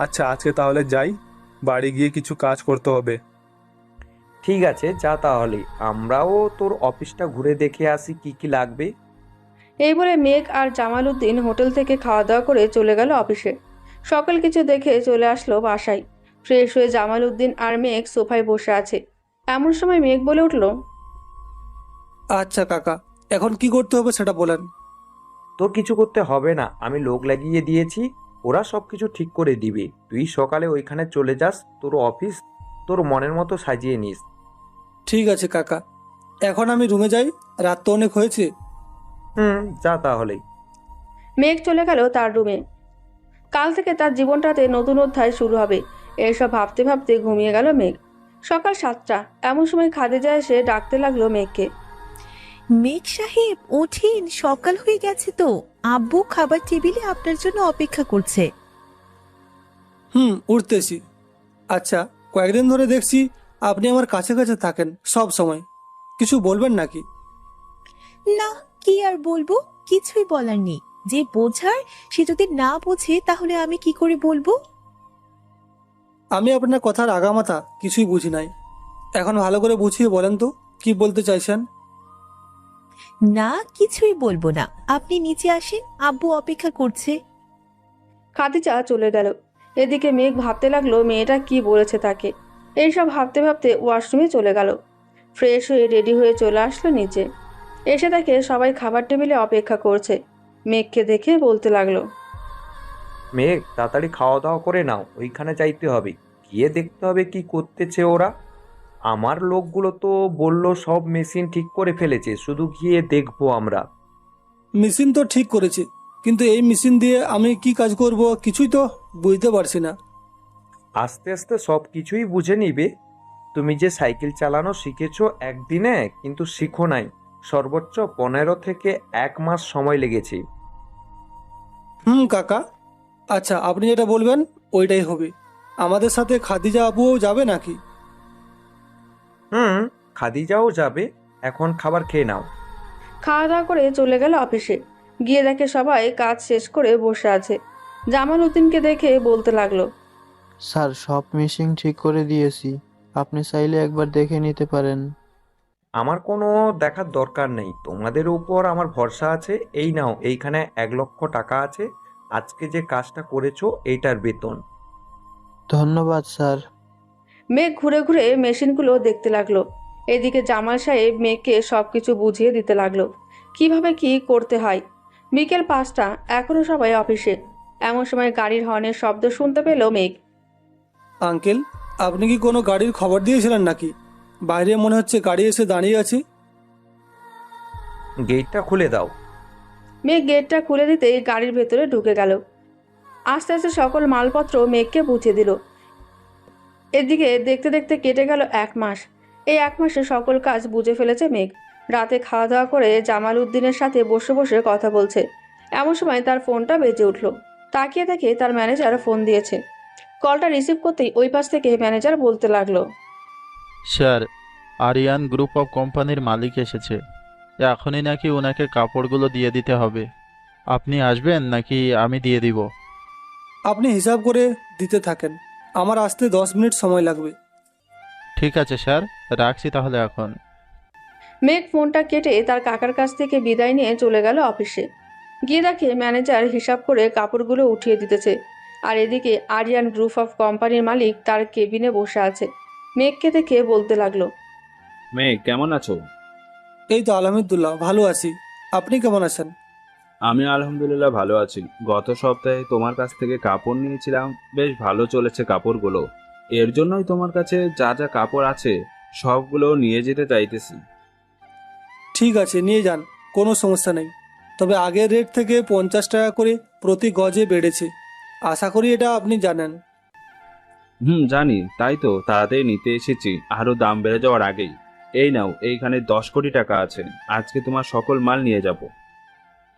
O: আচ্ছা, আজকে তাহলে যাই, বাড়ি গিয়ে কিছু কাজ করতে হবে।
I: ঠিক আছে, যা তাহলে, আমরাও তোর অফিসটা ঘুরে দেখে আসি কি কি লাগবে।
C: এই বলে মেঘ আর জামাল উদ্দিন হোটেল থেকে খাওয়া দাওয়া করে চলে গেল অফিসে। সকল কিছু দেখে চলে আসলো বাসায়। ফ্রেশ হয়ে জামাল উদ্দিন আর মেঘ সোফায় বসে আছে। এমন সময় মেঘ বলে উঠল,
D: আচ্ছা কাকা, এখন কি করতে হবে সেটা বলেন।
I: তোর কিছু করতে হবে না, আমি লোক লাগিয়ে দিয়েছি, ওরা সব কিছু ঠিক করে দিবে। তুই সকালে ওইখানে চলে যাস, তোর অফিস তোর মনের মতো সাজিয়ে নিস।
D: ঠিক আছে কাকা, এখন আমি রুমে যাই, রাত তো অনেক হয়েছে।
I: যা তাহলে।
C: মেঘ চলে গেল তার রুমে। কাল থেকে তার জীবনটাতে নতুন অধ্যায় শুরু হবে, এসব ভাবতে ভাবতে ঘুমিয়ে গেল মেঘ। সকাল 7টা, এমন সময় খাদিজা এসে ডাকতে লাগলো মেঘকে।
H: মেঘ সাহেব ওঠেন, সকাল হয়ে গেছে তো, আব্বু খাবার টেবিলে আপনার জন্য অপেক্ষা করছে।
D: উঠতেছি। আচ্ছা, কয়েকদিন ধরে দেখছি আপনি আমার কাছে কাছে থাকেন সব সময়, কিছু বলবেন নাকি?
H: না, কি আর বলবো, কিছুই বলার নেই। যে বোঝার সে যদি না বোঝে তাহলে আমি কি করে বলবো?
D: আমি আপনার কথার আগামাথা কিছুই বুঝি নাই, এখন ভালো করে বুঝিয়ে বলেন তো কি বলতে চাইছেন।
H: না, কিছুই বলবো না, আপনি নিচে আসেন, আব্বু অপেক্ষা করছে।
C: খাদিজা চলে গেল। এদিকে মেঘ ভাবতে লাগলো মেয়েটা কি বলেছে তাকে। এইসব ভাবতে ভাবতে ওয়াশরুমে চলে গেল। ফ্রেশ হয়ে রেডি হয়ে চলে আসলো নিচে। এসে দেখে সবাই খাবার টেবিলে অপেক্ষা করছে। মেঘকে দেখে বলতে লাগলো,
I: মেঘ, তাড়াতাড়ি খাওয়া দাওয়া করে নাও, ওইখানে যাইতে হবে, গিয়ে দেখতে হবে কি করতেছে ওরা। আমার লোকগুলো তো বললো সব মেশিন ঠিক করে ফেলেছে, শুধু গিয়ে দেখবো আমরা।
D: মেশিন তো ঠিক করেছে, কিন্তু এই মেশিন দিয়ে আমি কি কাজ করব কিছুই তো বুঝতে পারছি না।
I: আস্তে আস্তে সব কিছুই বুঝে নিবে। তুমি যে সাইকেল চালানো শিখেছো একদিনে, কিন্তু শিখো নাই, সর্বোচ্চ 15 থেকে 1 মাস সময় লেগেছে।
D: কাকা, আচ্ছা আপনি যেটা বলবেন ওইটাই হবে। আমাদের সাথে খাদিজা আবুও যাবে নাকি?
I: খাদিজাও যাবে। এখন খাবার খেয়ে নাও।
C: খাওয়া দাওয়া করে চলে গেল অফিসে। গিয়ে দেখে সবাই কাজ শেষ করে বসে আছে। জামাল উদ্দিনকে দেখে বলতে লাগলো,
P: স্যার, সব মেশিন ঠিক করে দিয়েছি, আপনি চাইলে একবার দেখে নিতে পারেন।
I: আমার কোনো দেখার দরকার নেই, তোমাদের উপর আমার ভরসা আছে। এই নাও, এইখানে 1 লক্ষ টাকা আছে, আজকে যে কাজটা করেছো এইটার বেতন।
P: ধন্যবাদ স্যার।
C: মেঘ ঘুরে ঘুরে মেশিনগুলো দেখতে লাগলো। এদিকে জামাল সাহেব মেঘকে সবকিছু বুঝিয়ে দিতে লাগলো কিভাবে কি করতে হয়। বিকেল 5টা, এখনো সবাই অফিসে। এমন সময় গাড়ির হর্নের শব্দ শুনতে পেল মেঘ।
D: আঙ্কেল, আপনি কি কোনো গাড়ির খবর দিয়েছিলেন নাকি? বাইরে মনে হচ্ছে গাড়ি এসে দাঁড়িয়ে আছে।
I: গেটটা খুলে দাও।
C: মেঘ গেটটা খুলে দিতেই গাড়ির ভেতরে ঢুকে গেল। আস্তে আস্তে সকল মালপত্র মেঘকে বুঝিয়ে দিল। এদিকে দেখতে দেখতে কেটে গেল 1 মাস। এই 1 মাসে সকল কাজ বুঝে ফেলেছে মেঘ। রাতে খাওয়া দাওয়া করে জামাল উদ্দিনের সাথে বসে বসে কথা বলছে। এমন সময় তার ফোনটা বেজে উঠল। তাকিয়ে দেখে তার ম্যানেজার ফোন দিয়েছে। কলটা রিসিভ করতেই ওই পাশ থেকে ম্যানেজার বলতে লাগলো,
P: স্যার, আরিয়ান গ্রুপ অফ কোম্পানির মালিক এসেছে, এখনই নাকি ওনাকে কাপড়গুলো দিয়ে দিতে হবে। আপনি আসবেন নাকি আমি দিয়ে দিব?
D: আপনি হিসাব করে দিতে থাকেন, আমার আসতে 10 মিনিট সময় লাগবে।
P: ঠিক আছে স্যার, রাখছি তাহলে এখন।
C: মেঘ ফোনটা কেটে তার কাকার কাছ থেকে বিদায় নিয়ে চলে গেল অফিসে। গিয়ে দেখে ম্যানেজার হিসাব করে কাপড়গুলো উঠিয়ে দিতেছে, আর এদিকে আরিয়ান গ্রুপ অফ কোম্পানির মালিক তার কেবিনে বসে আছে। মেঘকে দেখে বলতে লাগলো,
Q: মেঘ কেমন আছো?
D: এই তো আলহামদুলিল্লাহ ভালো আছি। আপনি কেমন আছেন?
Q: আমি আলহামদুলিল্লাহ ভালো আছি। গত সপ্তাহে তোমার কাছ থেকে কাপড় নিয়েছিলাম, বেশ ভালো চলেছে কাপড়গুলো। এর জন্যই তোমার কাছে যা যা কাপড় আছে সবগুলো নিয়ে যেতে চাইতেছি।
D: ঠিক আছে, নিয়ে যান, কোনো সমস্যা নেই। তবে আগের রেট থেকে 50 টাকা করে প্রতি গজে বেড়েছে। আশা করি এটা আপনি জানেন।
Q: জানি, তাই তো তাড়াতাড়ি নিতে এসেছি আরো দাম বেড়ে যাওয়ার আগেই। এই নাও, এইখানে 10 কোটি টাকা আছে, আজকে তোমার সকল মাল নিয়ে যাব।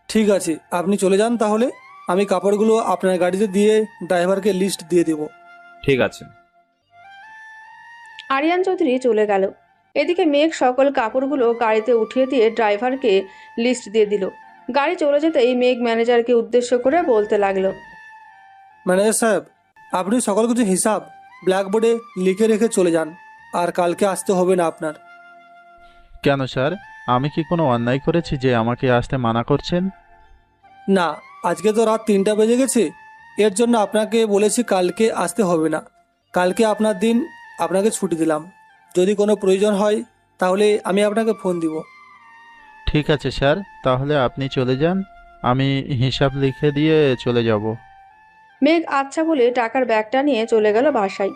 D: ঠিক আছে, আপনি চলে যান তাহলে। আমি কাপড়গুলো আপনার গাড়িতে দিয়ে ড্রাইভারকে লিস্ট দিয়ে দেব।
Q: ঠিক আছে।
C: আরিয়ান চৌধুরী চলে গেল। এদিকে মেঘ সকল কাপড়গুলো গাড়িতে উঠিয়ে দিয়ে ড্রাইভারকে লিস্ট দিয়ে দিল। গাড়ি চলে যেতেই মেঘ ম্যানেজারকে উদ্দেশ্য করে বলতে লাগলো,
D: ম্যানেজার সাহেব, আপনি সকল কিছু হিসাব ব্ল্যাকবোর্ডে লিখে রেখে চলে যান, আর কালকে আসতে হবে না আপনার।
P: কেন স্যার, আমি কি কোনো অন্যায় করেছি যে আমাকে আসতে মানা করছেন?
D: না, আজকে তো রাত 3টা বেজে গেছে, এর জন্য আপনাকে বলেছি কালকে আসতে হবে না। কালকে আপনার দিন, আপনাকে ছুটি দিলাম। যদি কোনো প্রয়োজন হয় তাহলে আমি আপনাকে ফোন দিব।
P: ঠিক আছে স্যার, তাহলে আপনি চলে যান, আমি হিসাব লিখে দিয়ে চলে যাব।
C: মেঘ আচ্ছা বলে টাকার ব্যাগটা নিয়ে চলে গেল বাসায়।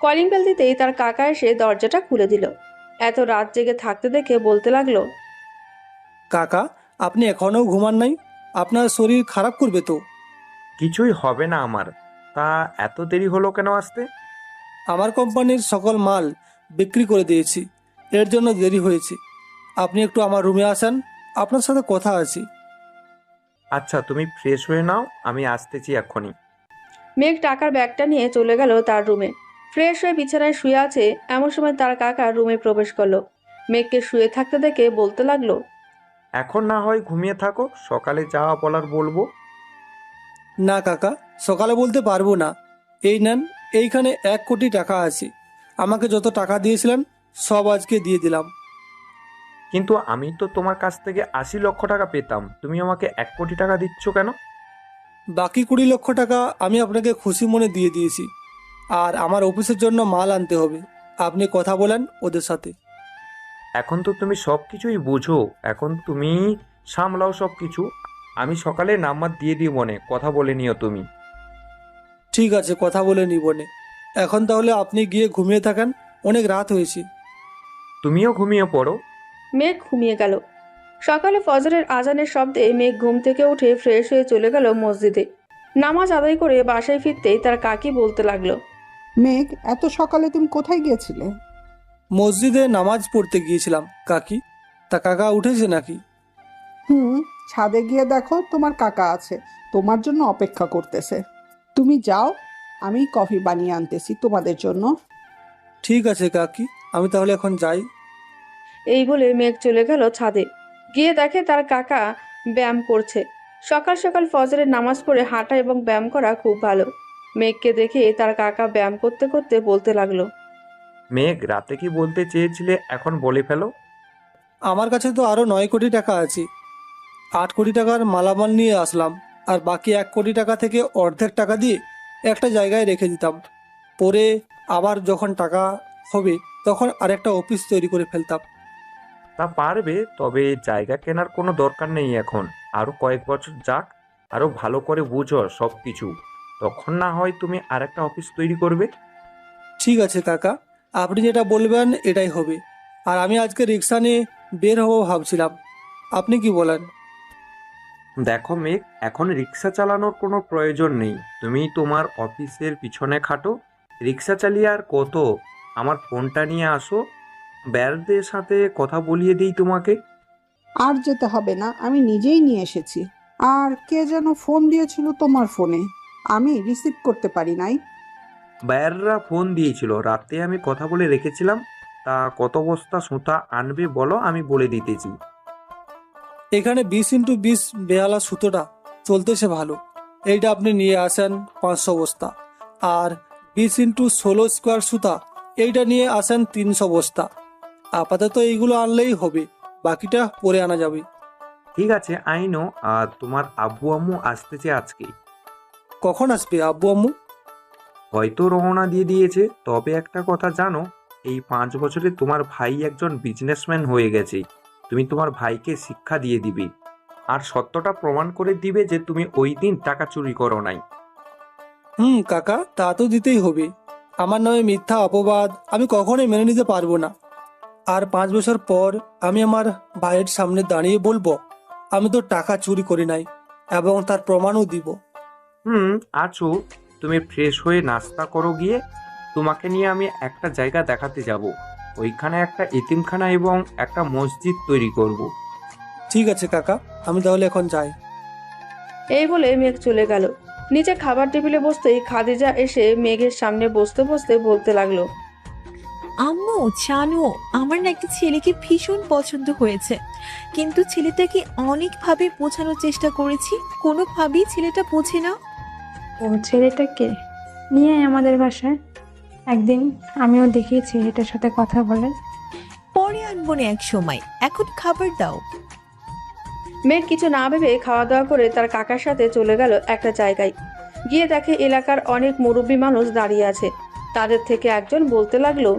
C: কলিং বেল দিতেই তার কাকা এসে দরজাটা খুলে দিল। এত রাত জেগে থাকতে দেখে বলতে লাগলো,
D: কাকা, আপনি এখনও ঘুমান নাই? আপনার শরীর খারাপ করবে তো।
I: কিছুই হবে না আমার। তা এত দেরি হলো কেন আসতে?
D: আমার কোম্পানির সকল মাল বিক্রি করে দিয়েছি, এর জন্য দেরি হয়েছে। আপনি একটু আমার রুমে আসেন, আপনার সাথে কথা আছে।
I: আচ্ছা, তুমি ফ্রেশ হয়ে নাও, আমি আসতেছি এক্ষুনি।
C: মেঘ টাকার ব্যাগটা নিয়ে চলে গেল তার রুমে। ফ্রেশ হয়ে বিছানায় শুয়ে আছে, এমন সময় তার কাকা রুমে প্রবেশ করলো। মেঘকে শুয়ে থাকতে দেখে বলতে লাগলো,
I: এখন না হয় ঘুমিয়ে থাকো, সকালে যা বলার বলবো।
D: না কাকা, সকালে বলতে পারবো না। এই নেন, এইখানে 1 কোটি টাকা আছে। আমাকে যত টাকা দিয়েছিলেন সব আজকে দিয়ে দিলাম।
I: কিন্তু আমি তো তোমার কাছ থেকে 80 লক্ষ টাকা পেতাম, তুমি আমাকে 1 কোটি টাকা দিচ্ছ কেন?
D: বাকি 20 লক্ষ টাকা আমি আপনাকে খুশি মনে দিয়ে দিয়েছি। আর আমার অফিসের জন্য মাল আনতে হবে, আপনি কথা বলেন ওদের সাথে।
I: এখন তো তুমি সব কিছুই বুঝো, এখন তুমি সামলাও সব কিছু। আমি সকালে নাম্বার দিয়ে দিই, মনে কথা বলে নিও তুমি।
D: ঠিক আছে, কথা বলে নিব নে। এখন তাহলে আপনি গিয়ে ঘুমিয়ে থাকেন, অনেক রাত হয়েছে।
I: তুমিও ঘুমিয়ে পড়ো।
C: মেঘ ঘুমিয়ে গেল। সকালে ফজরের আজানের শব্দে মেঘ ঘুম থেকে উঠে ফ্রেশ হয়ে চলে গেল মসজিদে। নামাজ আদায় করে বাসায় ফিরতেই তার কাকি বলতে লাগলো,
J: মেঘ, এত সকালে তুমি কোথায় গিয়েছিলে?
D: মসজিদে নামাজ পড়তে গিয়েছিলাম কাকি। তা কাকা উঠেছে নাকি?
J: ছাদে গিয়ে দেখো তোমার কাকা আছে, তোমার জন্য অপেক্ষা করতেছে। তুমি যাও, আমি কফি বানিয়ে আনতেছি তোমাদের জন্য।
D: ঠিক আছে কাকি, আমি তাহলে এখন যাই।
C: এই বলে মেঘ চলে গেল ছাদে। গিয়ে দেখে তার কাকা ব্যায়াম করছে। সকাল সকাল ফজরের নামাজ পড়ে হাঁটা এবং ব্যায়াম করা খুব ভালো। মেঘকে দেখে তার কাকা ব্যায়াম করতে করতে বলতে লাগলো,
I: মেঘ, রাতে কি বলতে চেয়েছিলে এখন বলে ফেলো।
D: আমার কাছে তো আরও 9 কোটি টাকা আছে। 8 কোটি টাকার মালামাল নিয়ে আসলাম, আর বাকি 1 কোটি টাকা থেকে অর্ধেক টাকা দিয়ে একটা জায়গায় রেখে দিতাম। পরে আবার যখন টাকা হবে তখন আরেকটা অফিস তৈরি করে ফেলতাম।
I: তা পারবে, তবে জায়গা কেনার কোনো দরকার নেই এখন। আরো কয়েক বছর যাক, আরো ভালো করে বুঝো সব কিছু, তখন না হয় তুমি আরেকটা অফিস তৈরি করবে।
D: ঠিক আছে কাকা, আপনি যেটা বলবেন এটাই হবে। আর আমি আজকে রিক্সা নিয়ে বের হবো ভাবছিলাম, আপনি কি বলেন?
I: দেখো মেঘ, এখন রিক্সা চালানোর কোনো প্রয়োজন নেই। তুমি তোমার অফিসের পিছনে খাটো, রিক্সা চালিয়ে আর কত। আমার ফোনটা নিয়ে আসো, ব্যারদের সাথে কথা বলিয়ে দিই তোমাকে।
J: আর যেতে হবে না, আমি নিজেই নিয়ে এসেছি। আর কে যেন ফোন দিয়েছিল তোমার ফোনে, আমি রিসিভ করতে পারি নাই।
I: ব্যাররা ফোন দিয়েছিল, রাতে আমি কথা বলে রেখেছিলাম। তা কত বস্তা সুতা আনবে বলো, আমি বলে দিতেছি।
D: এখানে 20x20 বেহালা সুতোটা চলতেছে ভালো, এইটা আপনি নিয়ে আসেন 500 বস্তা। আর 20x16 স্কোয়ার সুতা, এইটা নিয়ে আসেন 300 বস্তা। আপাতত এইগুলো আনলেই হবে, বাকিটা পরে আনা যাবে।
I: ঠিক আছে আইনো। আর তোমার আব্বু আম্মু আসতেছে আজকে?
D: কখন আসবে আব্বু আম্মু?
I: হয়তো রওনা দিয়ে দিয়েছে। তবে একটা কথা জানো, এই 5 বছরে তোমার ভাই একজন বিজনেসম্যান হয়ে গেছে। তুমি তোমার ভাইকে শিক্ষা দিয়ে দিবে, আর সত্যটা প্রমাণ করে দিবে যে তুমি ওই দিন টাকা চুরি করো নাই।
D: কাকা, তা তো দিতেই হবে। আমার নামে মিথ্যা অপবাদ আমি কখনোই মেনে নিতে পারবো না। আর 5 বছর পর আমি আমার ভাইয়ের সামনে দাঁড়িয়ে বলবো আমি তো টাকা চুরি করি নাই, এবং তার প্রমাণও দিব।
I: আছো। তুমি ফ্রেশ হয়ে নাস্তা করো গিয়ে। তোমাকে নিয়ে আমি একটা জায়গা দেখাতে যাব। ওইখানে একটা এতিমখানা এবং একটা মসজিদ তৈরি করব।
D: ঠিক আছে কাকা, আমি তাহলে এখন যাই।
C: এই বলে মেঘ চলে গেল। নিচে খাবার টেবিলে বসতেই খাদিজা এসে মেঘের সামনে বসতে বসতে বলতে লাগলো,
H: আম্মু জানো, আমার না একটা ছেলেকে ভীষণ পছন্দ হয়েছে, কিন্তু ছেলেটাকে অনেকভাবে বোঝানোর চেষ্টা করেছি, কোনোভাবেই ছেলেটা বোঝে না।
K: ও ছেলেটাকে নিয়ে আয় আমাদের বাসায়, একদিন আমিও দেখি ছেলেটার সাথে কথা বলে।
H: পরে আনবো না এক সময়, এখন খাবার দাও।
C: মেঘ কিছু না ভেবে খাওয়া দাওয়া করে তার কাকার সাথে চলে গেল একটা জায়গায়। গিয়ে দেখে এলাকার অনেক মুরব্বী মানুষ দাঁড়িয়ে আছে। তাদের থেকে একজন বলতে লাগলো,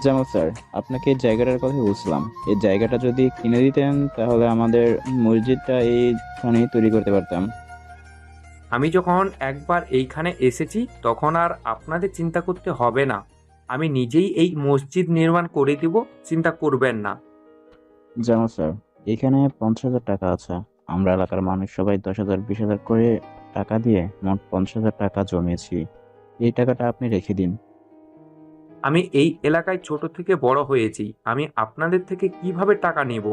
R: জামাল স্যার, আপনাকে এই জায়গাটার কথা বলছিলাম। এই জায়গাটা যদি কিনে দিতেন তাহলে আমাদের মসজিদটা এইখানেই তৈরি করতে পারতাম।
I: আমি যখন একবার এইখানে এসেছি তখন আর আপনাদের চিন্তা করতে হবে না। আমি নিজেই এই মসজিদ নির্মাণ করে দিব, চিন্তা করবেন না।
R: জামাল স্যার, এখানে 50,000 টাকা আছে। আমরা এলাকার মানুষ সবাই 10,000 20,000 করে টাকা দিয়ে মোট 50,000 টাকা জমিয়েছি। এই টাকাটা আপনি রেখে দিন।
I: আমি এই এলাকায় ছোট থেকে বড় হয়েছি। আমি আপনাদের থেকে কিভাবে টাকা নেব?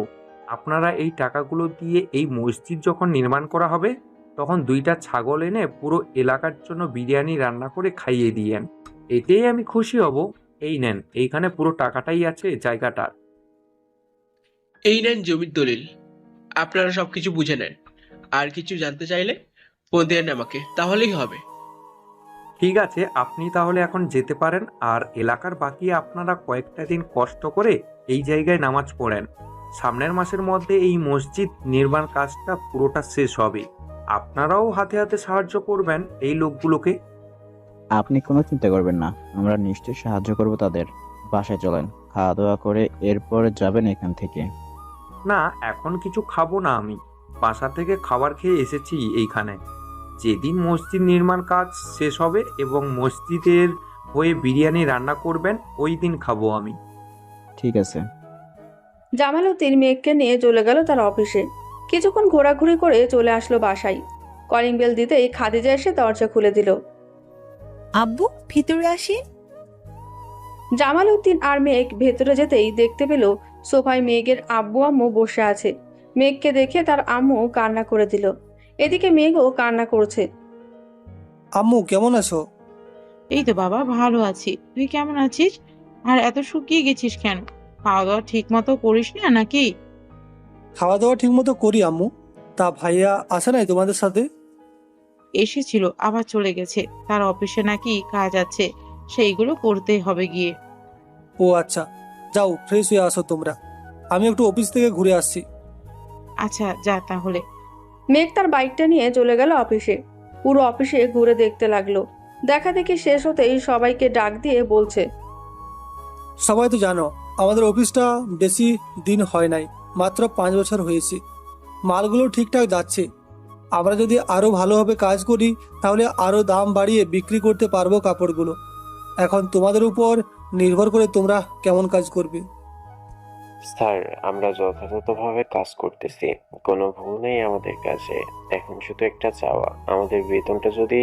I: আপনারা এই টাকাগুলো দিয়ে এই মসজিদ যখন নির্মাণ করা হবে তখন 2টা ছাগল এনে পুরো এলাকার জন্য বিরিয়ানি রান্না করে খাইয়ে দিয়েন। এতেই আমি খুশি হব। এই নেন, এইখানে পুরো টাকাটাই আছে জায়গাটার।
S: এই নেন জমির দলিল। আপনারা সবকিছু বুঝে নেন। আর কিছু জানতে চাইলে ফোন দেন আমাকে, তাহলেই হবে।
I: ঠিক আছে, আপনি তাহলে এখন যেতে পারেন। আর এলাকার বাকি আপনারা কয়েকটা দিন কষ্ট করে এই জায়গায় নামাজ পড়েন। সামনের মাসের মধ্যে এই মসজিদ নির্মাণ কাজটা পুরোটা শেষ হবে। আপনারাও হাতে হাতে সাহায্য করবেন এই লোকগুলোকে।
R: আপনি কোনো চিন্তা করবেন না, আমরা নিশ্চয়ই সাহায্য করব তাদের। বাসায় চলেন, খাওয়া দাওয়া করে এরপর যাবেন এখান থেকে।
I: না, এখন কিছু খাবো না। আমি বাসা থেকে খাবার খেয়ে এসেছি এইখানে। যেদিন মসজিদ নির্মাণ কাজ শেষ হবে এবং মসজিদের হয়ে বিরিয়ানি রান্না করবেন, ওই দিন খাবো আমি।
R: ঠিক আছে।
C: জামালউদ্দিন মেঘকে নিয়ে চলে গেল তার অফিসে। কিছুক্ষণ ঘোরাঘুরি করে চলে আসলো বাসায়। কলিং বেল দিতেই খাদিজা এসে দরজা খুলে দিল।
H: আব্বু, ভিতরে আসি।
C: জামালউদ্দিন আর মেঘ ভেতরে যেতেই দেখতে পেল সোফায় মেঘের আব্বু আম্মু বসে আছে। মেঘকে দেখে তার আম্মু কান্না করে দিল। এদিকে মেঘও কান্না করছে।
D: আম্মু কেমন আছো?
F: এই তো বাবা, ভালো আছি। তুই কেমন আছিস? আর এত শুকিয়ে গেছিস কেন? খাওয়া দাওয়া ঠিক মতো করিস না নাকি?
D: খাওয়া দাওয়া ঠিক মতো করি আম্মু। তা ভাইয়া আসে নাই তোমাদের সাথে?
F: এসেছিল, আবার চলে গেছে। তার অফিসে নাকি কাজ আছে, সেইগুলো করতে হবে গিয়ে।
D: ও আচ্ছা, যাও ফ্রেশ হয়ে আসো তোমরা, আমি একটু অফিস থেকে ঘুরে আসছি।
F: আচ্ছা যা তাহলে।
C: মেঘ তার বাইকটা নিয়ে চলে গেল অফিসে। পুরো অফিসে ঘুরে দেখতে লাগলো। দেখা দেখি শেষ হতেই সবাইকে ডাক দিয়ে বলছে,
D: সবাই তো জানো আমাদের অফিসটা বেশি দিন হয় নাই, মাত্র 5 বছর হয়েছে। মালগুলো ঠিকঠাক যাচ্ছে। আমরা যদি আরও ভালোভাবে কাজ করি তাহলে আরও দাম বাড়িয়ে বিক্রি করতে পারবো কাপড়গুলো। এখন তোমাদের উপর নির্ভর করে তোমরা কেমন কাজ করবে।
T: স্যার, আমরা যথাযথভাবে কাজ করতেছি, কোনো ভুল নেই আমাদের কাছে। এখন শুধু একটা চাওয়া, আমাদের বেতনটা যদি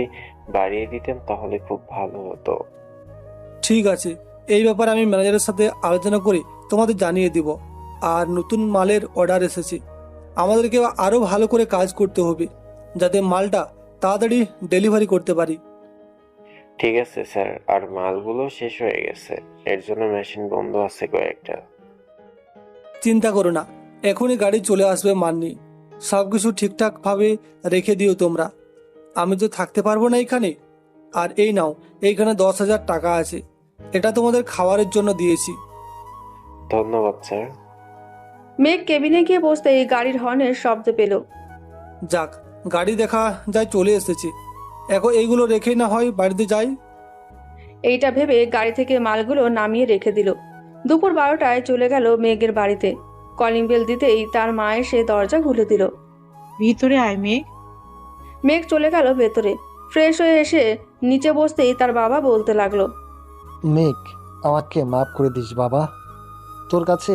T: বাড়িয়ে দিতেন তাহলে খুব ভালো হতো।
D: ঠিক আছে, এই ব্যাপারে আমি ম্যানেজারের সাথে আলোচনা করে তোমাদের জানিয়ে দিব। আর নতুন মালের অর্ডার এসেছে, আমাদেরকে আরও ভালো করে কাজ করতে হবে যাতে মালটা তাড়াতাড়ি ডেলিভারি করতে পারি।
T: ঠিক আছে স্যার, আর মালগুলো শেষ হয়ে গেছে, এর জন্য মেশিন বন্ধ আছে কয়েকটা।
D: চিন্তা করো না, এখনই গাড়ি চলে আসবে মাল নিয়ে। সব কিছু ঠিকঠাকভাবে রেখে দিও তোমরা। আমি তো থাকতে পারবো না এখানে। আর এই নাও, এইখানে 10,000 টাকা আছে, এটা তোমাদের খাবারের জন্য দিয়েছি।
T: ধন্যবাদ স্যার।
C: মেঘ কেবিনে গিয়ে বসতেই গাড়ির হর্নের শব্দ পেল।
D: যাক, গাড়ি দেখা যায় চলে এসেছে। এখন এইগুলো রেখেই না হয় বাড়িতে যাই।
C: এইটা ভেবে গাড়ি থেকে মালগুলো নামিয়ে রেখে দিল। দুপুর 12টায় চলে গেল মেঘের বাড়িতে। কলিং বেল দিতেই তার মা এসে দরজা খুলে দিল।
F: ভিতরে আয় মেঘ।
C: মেঘ চলে গেল ভেতরে। ফ্রেশ হয়ে এসে নিচে বসতেই তার বাবা বলতে লাগলো,
B: মেঘ, আমাকে মাফ করে দিস বাবা। তোর কাছে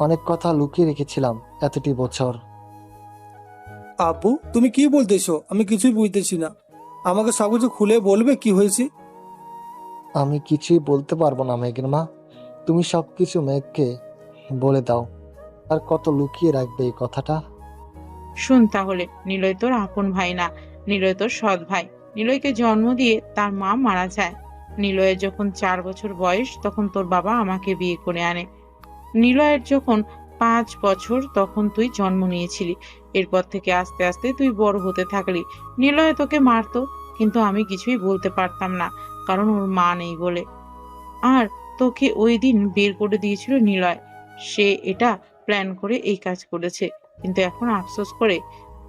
B: অনেক কথা লুকিয়ে রেখেছিলাম এতটি বছর।
D: আব্বু, তুমি কি বলতেছো? আমি কিছুই বুঝতেছি না। আমাকে সব কিছু খুলে বলবে কি হয়েছে?
B: আমি কিছুই বলতে পারবো না মেঘের মা। তুমি সব কিছু মেঘকে বলে দাও। আর কত লুকিয়ে রাখবে এই কথাটা?
F: শুন তাহলে, নিলয় তোর আপন ভাই না, নিলয় তোর সৎ ভাই। নিলয়কে জন্ম দিয়ে তার মা মারা যায়। নিলয়ের যখন 4 বছর বয়স তখন তোর বাবা আমাকে বিয়ে করে আনে। নিলয়ের যখন 5 বছর তখন তুই জন্ম নিয়েছিলি। এরপর থেকে আস্তে আস্তে তুই বড় হতে থাকলি। নিলয় তোকে মারতো, কিন্তু আমি কিছুই বলতে পারতাম না, কারণ ওর মা নেই বলে। আর তোকে ওই দিন বের করে দিয়েছিল নিলয়। সে এটা প্ল্যান করে এই কাজ করেছে, কিন্তু এখন আফসোস করে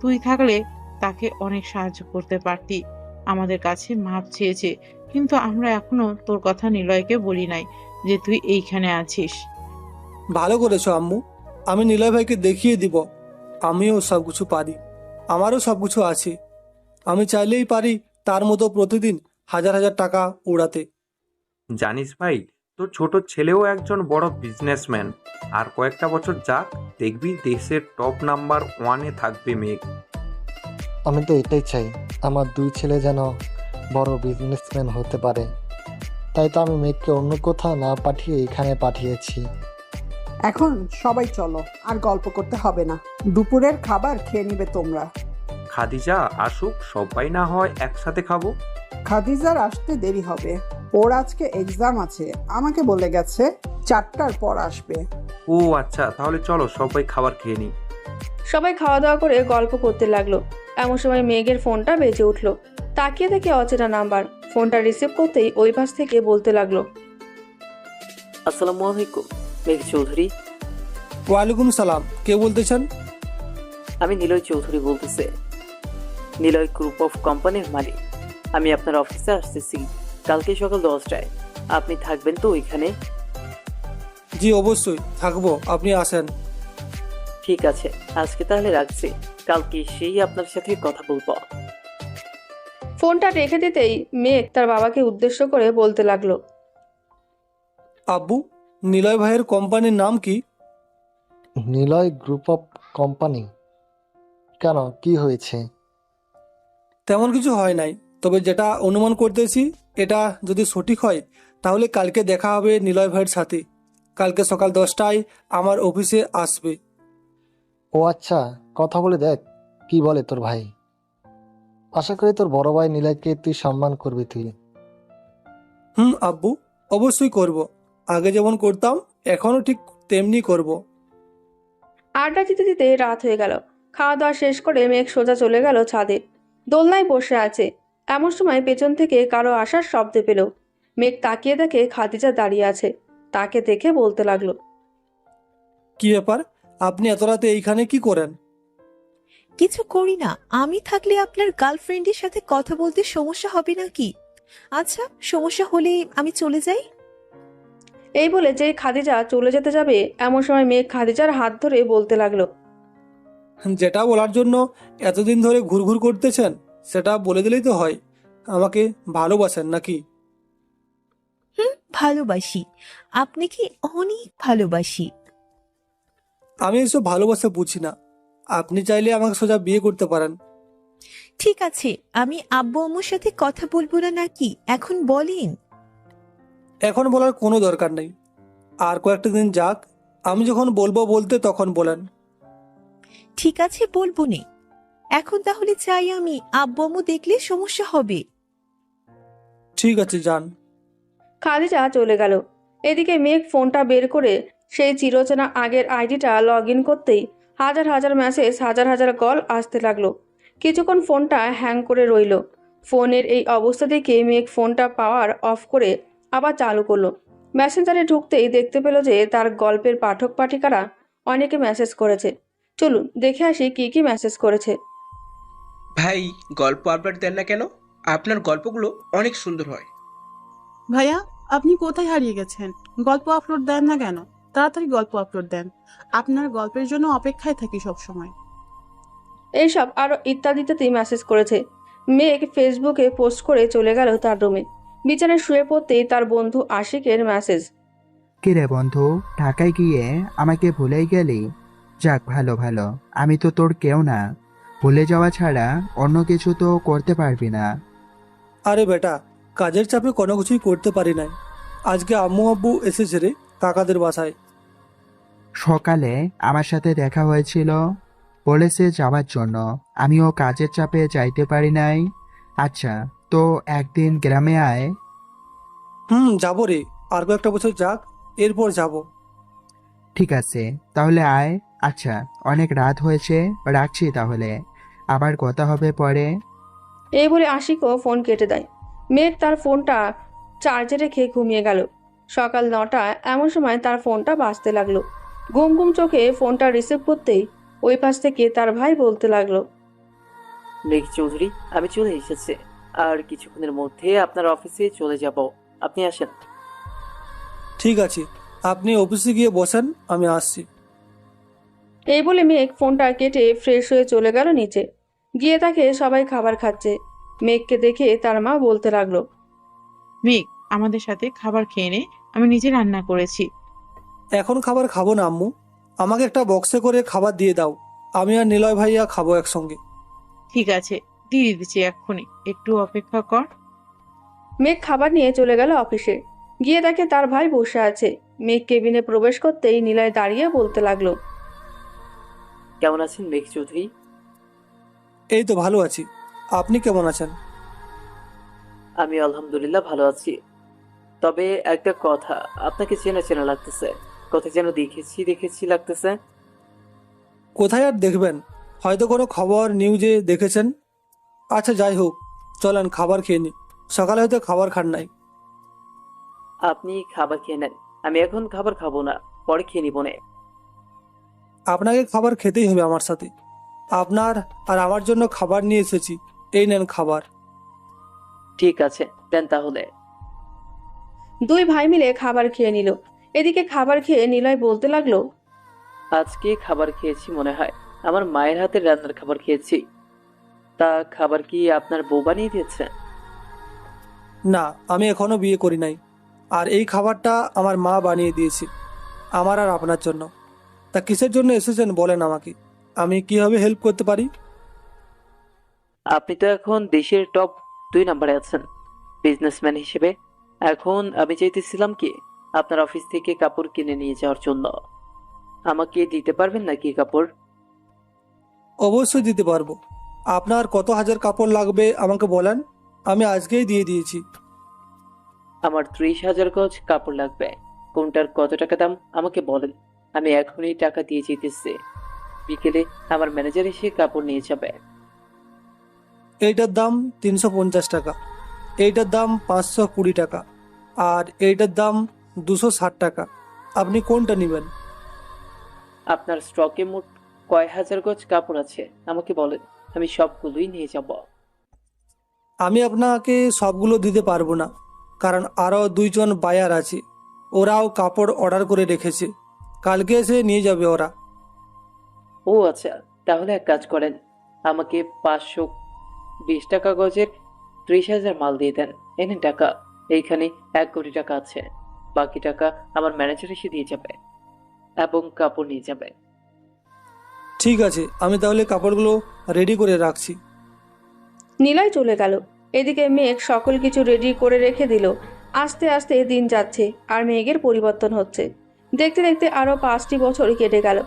F: তুই থাকলে তাকে অনেক সাহায্য করতে পারতি। আমাদের কাছে মাপ চেয়েছে, কিন্তু আমরা এখনো তোর কথা নিলয়কে বলি নাই যে তুই এইখানে আছিস।
D: ভালো করেছো আম্মু। আমি নিলয় ভাইকে দেখিয়ে দিব আমিও সব কিছু পারি, আমারও সব কিছু আছে। আমি চাইলেই পারি তার মতো প্রতিদিন হাজার হাজার টাকা উড়াতে।
I: জানিস ভাই, তোর ছোট ছেলেও একজন বড় বিজনেসম্যান। আর কয়েকটা বছর যাক, দেখবি দেশের টপ নাম্বার 1-এ থাকবে মেঘ।
B: আমি তো এটাই চাই, আমার 2 ছেলে যেন বড় বিজনেসম্যান হতে পারে। তাই তো আমি মেঘকে অন্য কোথাও না পাঠিয়ে এখানে পাঠিয়েছি।
J: এখন সবাই চলো, আর গল্প করতে হবে না। দুপুরের খাবার খেয়ে নিবে তোমরা।
I: খাদিজা আসুক, সবাই না হয় একসাথে খাবো।
J: খাদিজার আসতে দেরি হবে। ওর আজকে এক্সাম আছে, আমাকে বলে গেছে 4টার পর আসবে।
I: ও আচ্ছা, তাহলে চলো সবাই খাবার খেয়ে নিই।
C: সবাই খাওয়া দাওয়া করে গল্প করতে লাগলো। এমন সময় মেঘের ফোনটা বেজে উঠলো। তাকিয়ে দেখে অচেনা নাম্বার। ফোনটা রিসিভ করতেই ওই পাশ থেকে বলতে লাগলো,
A: আসসালামু আলাইকুম, মেঘ চৌধুরী।
D: ওয়ালাইকুম সালাম, কে বলতেছেন?
A: আমি নিলয় চৌধুরী বলতেছি, নিলয় গ্রুপ অফ কোম্পানির মালিক। আমি আপনার অফিসে আসতেছি কালকে সকাল 10টায়। আপনি থাকবেন তো ওইখানে?
D: জি অবশ্যই থাকবো, আপনি আসেন।
A: ঠিক আছে, আজকে তাহলে রাখছি, কালকে সেই আপনার সাথে কথা বলবো।
C: ফোনটা রেখে দিতেই মেঘ তার বাবাকে উদ্দেশ্য করে বলতে লাগলো,
D: আব্বু, নিলয় ভাইয়ের কোম্পানির নাম কি?
B: Niloy group of company? কেন, কি হয়েছে?
D: তেমন কিছু হয় নাই, তবে যেটা অনুমান করতেছি এটা যদি সঠিক হয় তাহলে কালকে দেখা হবে নিলয় ভাইয়ের সাথে। কালকে সকাল 10টায় আমার অফিসে আসবে।
B: ও আচ্ছা, কথা বলে দেখ কি বলে তোর ভাই। আশা করি তোর বড় ভাই নিলয়কে তুই সম্মান করবি তুই।
D: আব্বু, অবশ্যই করব। আগে যেমন করতাম এখনো ঠিক তেমনি করব।
C: আড্ডা দিতে দিতে রাত হয়ে গেল। খাওয়া দাওয়া শেষ করে মেঘ সোজা চলে গেল ছাদে। দোলনায় বসে আছে। এমন সময় পেছন থেকে কারো আসার শব্দ পেল। মেঘ তাকিয়ে দেখে খাদিজা দাঁড়িয়ে আছে। তাকে দেখে বলতে লাগলো,
D: কি ব্যাপার, আপনি এত রাতে এইখানে কি করেন?
H: কিছু করি না। আমি থাকলে আপনার গার্লফ্রেন্ডের সাথে কথা বলতে সমস্যা হবে নাকি? আচ্ছা, সমস্যা হলে আমি চলে যাই।
C: এই বলে যে খাদিজা চলে যেতে যাবে এমন সময় মেঘ খাদিজার হাত ধরে বলতে লাগলো,
D: যেটা বলার জন্য এতদিন ধরে ঘুরঘুর করতেছেন সেটা বলে দিলেই তো হয়। আমাকে ভালোবাসেন নাকি?
H: ভালোবাসি। আপনি কি? অনেক ভালোবাসি।
D: আমি এসব ভালোবাসা বুঝি না। আপনি চাইলে আমাকে সোজা বিয়ে করতে পারেন।
H: ঠিক আছে, আমি আব্বু আম্মুর সাথে কথা বলবো না নাকি? এখন বলেন।
D: এখন বলার কোনো দরকার নেই, আর কয়েকটা দিন যাক, আমি যখন বলবো বলতে তখন বলেন।
H: ঠিক আছে, বলবো নে। এখন তাহলে চাই আমি, আব্বু আম্মু দেখলে সমস্যা হবে।
D: ঠিক আছে, যান।
C: খাদিজা চলে গেল। এদিকে মেঘ ফোনটা বের করে সেই চিরচেনা আগের আইডিটা লগ ইন করতেই হাজার হাজার মেসেজ, হাজার হাজার কল আসতে লাগলো। কিছুক্ষণ ফোনটা হ্যাং করে রইল। ফোনের এই অবস্থা দেখে মেঘ ফোনটা পাওয়ার অফ করে আবার চালু করলো। মেসেঞ্জারে ঢুকতেই দেখতে পেল যে তার গল্পের পাঠক পাঠিকারা অনেকে মেসেজ করেছে। চলুন দেখে আসি কি কি মেসেজ করেছে।
S: ভাই, গল্প আপলোড দেন না কেন? আপনার গল্পগুলো অনেক সুন্দর হয়।
U: ভাইয়া, আপনি কোথায় হারিয়ে গেছেন? গল্প আপলোড দেন না কেন? তাড়াতাড়ি গল্প আপলোড দেন। আপনার গল্পের জন্য অপেক্ষায় থাকি সব সময়।
C: এইসব আরো ইত্যাদিতেই মেসেজ করেছে। মেঘ ফেসবুকে পোস্ট করে চলে গেল তার রুমে। বিছানায় শুয়ে পড়তেই তার বন্ধু আশিকের মেসেজ।
E: কিরে বন্ধু, ঢাকায় গিয়ে আমাকে ভুলেই গেলি? যাক, ভালো ভালো। আমি তো তোর কেউ না, ভুলে যাওয়া ছাড়া অন্য কিছু তো করতে পারবি না।
D: আরে বেটা, কাজের চাপে কোনো কিছুই করতে পারি নাই। আজকে আম্মু আব্বু এসেছে রে কাকাদের বাসায়।
E: সকালে আমার সাথে দেখা হয়েছিল, বলেছে যাওয়ার জন্য। আমিও কাজের চাপে যাইতে পারি নাই। আচ্ছা, তো একদিন গ্রামে আয়।
D: যাবো রে, আর কয়েকটা বছর যাক, এরপর যাব।
E: ঠিক আছে, তাহলে আয়। আচ্ছা, অনেক রাত হয়েছে, রাখছি তাহলে, আবার কথা হবে পরে।
C: এই বলে আশিকও ফোন কেটে দেয়। মেঘ তার ফোনটা চার্জে রেখে ঘুমিয়ে গেল। সকাল 9টা এমন সময় তার ফোনটা বাজতে লাগলো। ঘুম ঘুম চোখে ফোনটা রিসিভ করতেই ওই পাশ থেকে তার ভাই বলতে লাগলো।
A: মেঘ চৌধুরী, আমি চলে এসেছি। আর কিছুক্ষণের মধ্যে আপনার অফিসে চলে যাব, আপনি আসেন।
D: ঠিক আছে, আপনি অফিসে গিয়ে বসেন, আমি আসছি।
C: এই বলে মেঘ ফোনটা কেটে ফ্রেশ হয়ে চলে গেল নিচে। গিয়ে তাকে সবাই খাবার খাচ্ছে। মেঘকে দেখে তার মা বলতে লাগলো।
F: মেঘ, আমাদের সাথে খাবার খেয়ে নে, আমি নিজে রান্না করেছি।
D: এখন খাবার খাবো না আম্মু, আমাকে একটা বক্সে করে খাবার দিয়ে দাও। আমি আর নিলয় ভাইয়া খাবো একসঙ্গে।
F: ঠিক আছে, দিয়ে দিচ্ছি এক্ষুনি, একটু অপেক্ষা কর।
C: মেঘ খাবার নিয়ে চলে গেল অফিসে। গিয়ে দেখে তার ভাই বসে আছে। মেঘ কেবিনে প্রবেশ করতেই নিলয় দাঁড়িয়ে বলতে লাগলো।
A: কেমন আছেন মেঘ চৌধুরী?
D: এই তো ভালো আছি, আপনি কেমন আছেন?
A: আমি আলহামদুলিল্লাহ ভালো আছি। তবে একটা কথা, আপনাকে চেনা চেনা লাগতেছে, কোথায় যেন দেখেছি লাগতেছে।
D: কোথায় আর দেখবেন, হয়তো কোনো খবর নিউজে দেখেছেন। আচ্ছা যাই হোক, চলেন খাবার খেয়ে নিই, সকালে হয়তো খাবার খান নাই।
A: আপনি খাবার খেয়ে নেন, আমি এখন খাবার খাবো না, পরে খেয়ে নিব নে।
D: আপনাকে খাবার খেতেই হবে আমার সাথে। আপনার আর আমার জন্য খাবার নিয়ে এসেছি, এই নেন খাবার।
A: ঠিক আছে, দেন তাহলে।
C: দুই ভাই মিলে খাবার খেয়ে নিল। এদিকে খাবার খেয়ে নিলয় বলতে লাগলো।
A: আজকে খাবার খেয়েছি মনে হয়, আমার মায়ের হাতের রান্নার খাবার খেয়েছি। তা খাবার কি আপনার বউ বানিয়ে দিয়েছে?
D: না, আমি এখনো বিয়ে করি নাই, আর এই খাবারটা আমার মা বানিয়ে দিয়েছে আমার আর আপনার জন্য। তা কিসের জন্য এসেছেন বলেন আমাকে, আমি কিভাবে হেল্প করতে পারি?
A: আপনি তো এখন দেশের টপ 2 নম্বরে আছেন বিজনেসম্যান হিসেবে। এখন আমি চাইতেছিলাম কি, আপনার অফিস থেকে কাপড় কিনে নিয়ে যাওয়ার জন্য। আমাকে দিতে পারবেন নাকি কাপড়?
D: অবশ্যই দিতে পারবো। আপনার কত হাজার কাপড় লাগবে আমাকে বলেন, আমি আজকেই দিয়ে দিয়েছি।
A: আমার 30,000 গজ কাপড় লাগবে। কোনটার কত টাকা দাম আমাকে বলেন, আমি এখনই টাকা দিয়ে যেতেছি। বিকেলে আমার ম্যানেজার এসে কাপড় নিয়ে যাবে।
D: এইটার দাম 350 টাকা, এইটার দাম 520 টাকা, আর এইটার দাম 260 টাকা। আপনি কোনটা নেবেন?
A: আপনার স্টকে মোট কয় হাজার গজ কাপড় আছে আমাকে বলেন, আমি সবগুলোই নিয়ে যাব।
D: আমি আপনাকে সবগুলো দিতে পারবো না, কারণ আরও 2জন বায়ার আছে, ওরাও কাপড় অর্ডার করে রেখেছে, কালকে এসে নিয়ে যাবে ওরা।
A: ও আচ্ছা, তাহলে এক কাজ করেন, আমাকে 520 টাকা গজের 30,000 মাল দিয়ে দেন। এনেন টাকা, এইখানে 1 কোটি টাকা আছে। বাকি টাকা আমার ম্যানেজার এসে দিয়ে যাবে এবং কাপড় নিয়ে যাবে।
D: ঠিক আছে, আমি তাহলে কাপড়গুলো রেডি করে রাখছি।
C: নিলয় চলে গেল। এদিকে মেঘ সকল কিছু রেডি করে রেখে দিল। আস্তে আস্তে দিন যাচ্ছে আর মেঘের পরিবর্তন হচ্ছে। দেখতে দেখতে আরো 5টি বছর কেটে গেল।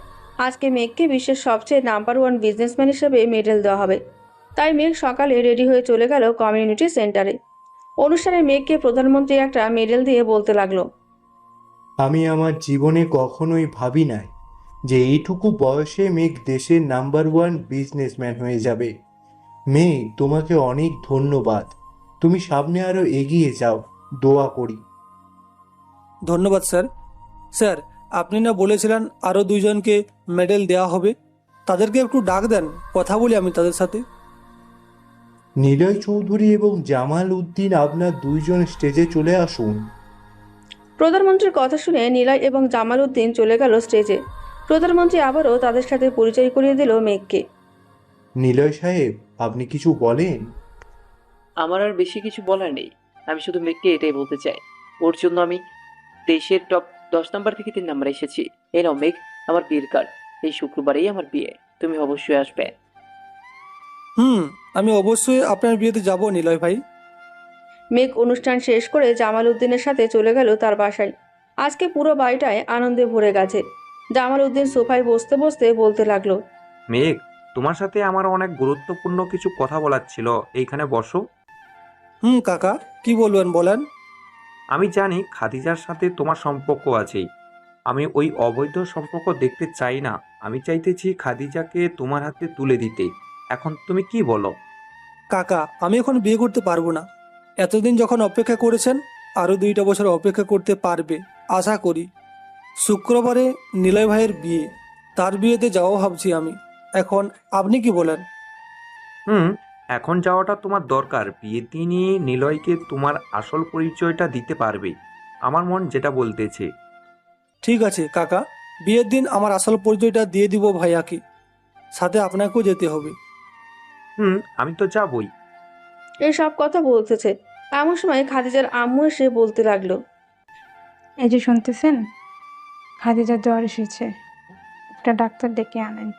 C: আজকে মেঘকে বিশ্বের সবচেয়ে নাম্বার 1 বিজনেসম্যান হিসেবে মেডেল দেওয়া হবে। তাই মেঘ সকালে রেডি হয়ে চলে গেল কমিউনিটি সেন্টারে। অনুষ্ঠানে মেঘকে প্রধানমন্ত্রী একটা মেডেল দিয়ে বলতে লাগলো।
V: আমি আমার জীবনে কখনোই ভাবি নাই যে এইটুকু বয়সে মেঘ দেশের নাম্বার 1 বিজনেসম্যান হয়ে যাবে। মেঘ, তোমাকে অনেক ধন্যবাদ। তুমি সামনে আরো এগিয়ে যাও, দোয়া করি।
D: ধন্যবাদ স্যার। স্যার, আপনি না বলেছিলেন আরও দুইজনকে মেডেল দেওয়া হবে? তাদেরকে একটু ডাক দেন, কথা বলি আমি তাদের সাথে।
V: নিলয় চৌধুরী এবং জামাল উদ্দিন, আপনার দুইজন স্টেজে চলে আসুন।
C: প্রধানমন্ত্রীর কথা শুনে নিলয় এবং জামাল উদ্দিন চলে গেল স্টেজে। প্রধানমন্ত্রী আবারও তাদের সাথে পরিচয় করিয়ে দিল মেঘকে।
V: নিলয় সাহেব, আপনি কিছু বলেন?
A: আমার আর বেশি কিছু বলার নেই। আমি শুধু মেঘকে এটাই বলতে চাই, ওর জন্য আমি দেশের টপ 10 নাম্বার থেকে 3 নাম্বার এসেছি। এই নাও মেঘ, আমার বিয়ের কার্ড। এই শুক্রবারেই আমার বিয়ে, তুমি অবশ্যই আসবে।
D: আমি অবশ্যই আপনার বিয়েতে যাব নিলয় ভাই।
C: মেঘ অনুষ্ঠান শেষ করে জামাল উদ্দিনের সাথে চলে গেল তার বাসায়। আজকে পুরো বাড়িটায় আনন্দে ভরে গেছে। জামাল উদ্দিন সোফায় বসতে বসতে বলতে লাগলো,
I: মেঘ, তোমার সাথে আমার অনেক গুরুত্বপূর্ণ কিছু কথা বলার ছিল, এইখানে বসো।
D: কাকা, কি বলবেন বলেন।
I: আমি জানি খাদিজার সাথে তোমার সম্পর্ক আছে। আমি ওই অবৈধ সম্পর্ক দেখতে চাই না। আমি চাইতেছি খাদিজাকে তোমার হাতে তুলে দিতে। এখন তুমি কি বলো?
D: কাকা, আমি এখন বিয়ে করতে পারবো না। এতদিন যখন অপেক্ষা করেছেন, আরও 2টা বছর অপেক্ষা করতে পারবে আশা করি। শুক্রবারে নিলয় ভাইয়ের বিয়ে, তার বিয়েতে যাওয়া ভাবছি আমি। এখন আপনি কি বলেন?
I: এখন যাওয়াটা তোমার দরকার। বিয়ের দিনই নিলয়কে তোমার আসল পরিচয়টা দিতে পারবে। আমার মন যেটা বলতেছে।
D: ঠিক আছে কাকা, বিয়ের দিন আমার আসল পরিচয়টা দিয়ে দিব ভাইয়াকে, সাথে আপনাকেও যেতে হবে।
I: আমি তো যাবই।
C: এইসব কথা বলতেছে, এমন সময় খাদিজার আম্মু এসে বলতে লাগলো,
K: এই যে শুনতেছেন, খাদিজার জ্বর এসেছে, একটা ডাক্তার ডেকে আনেন।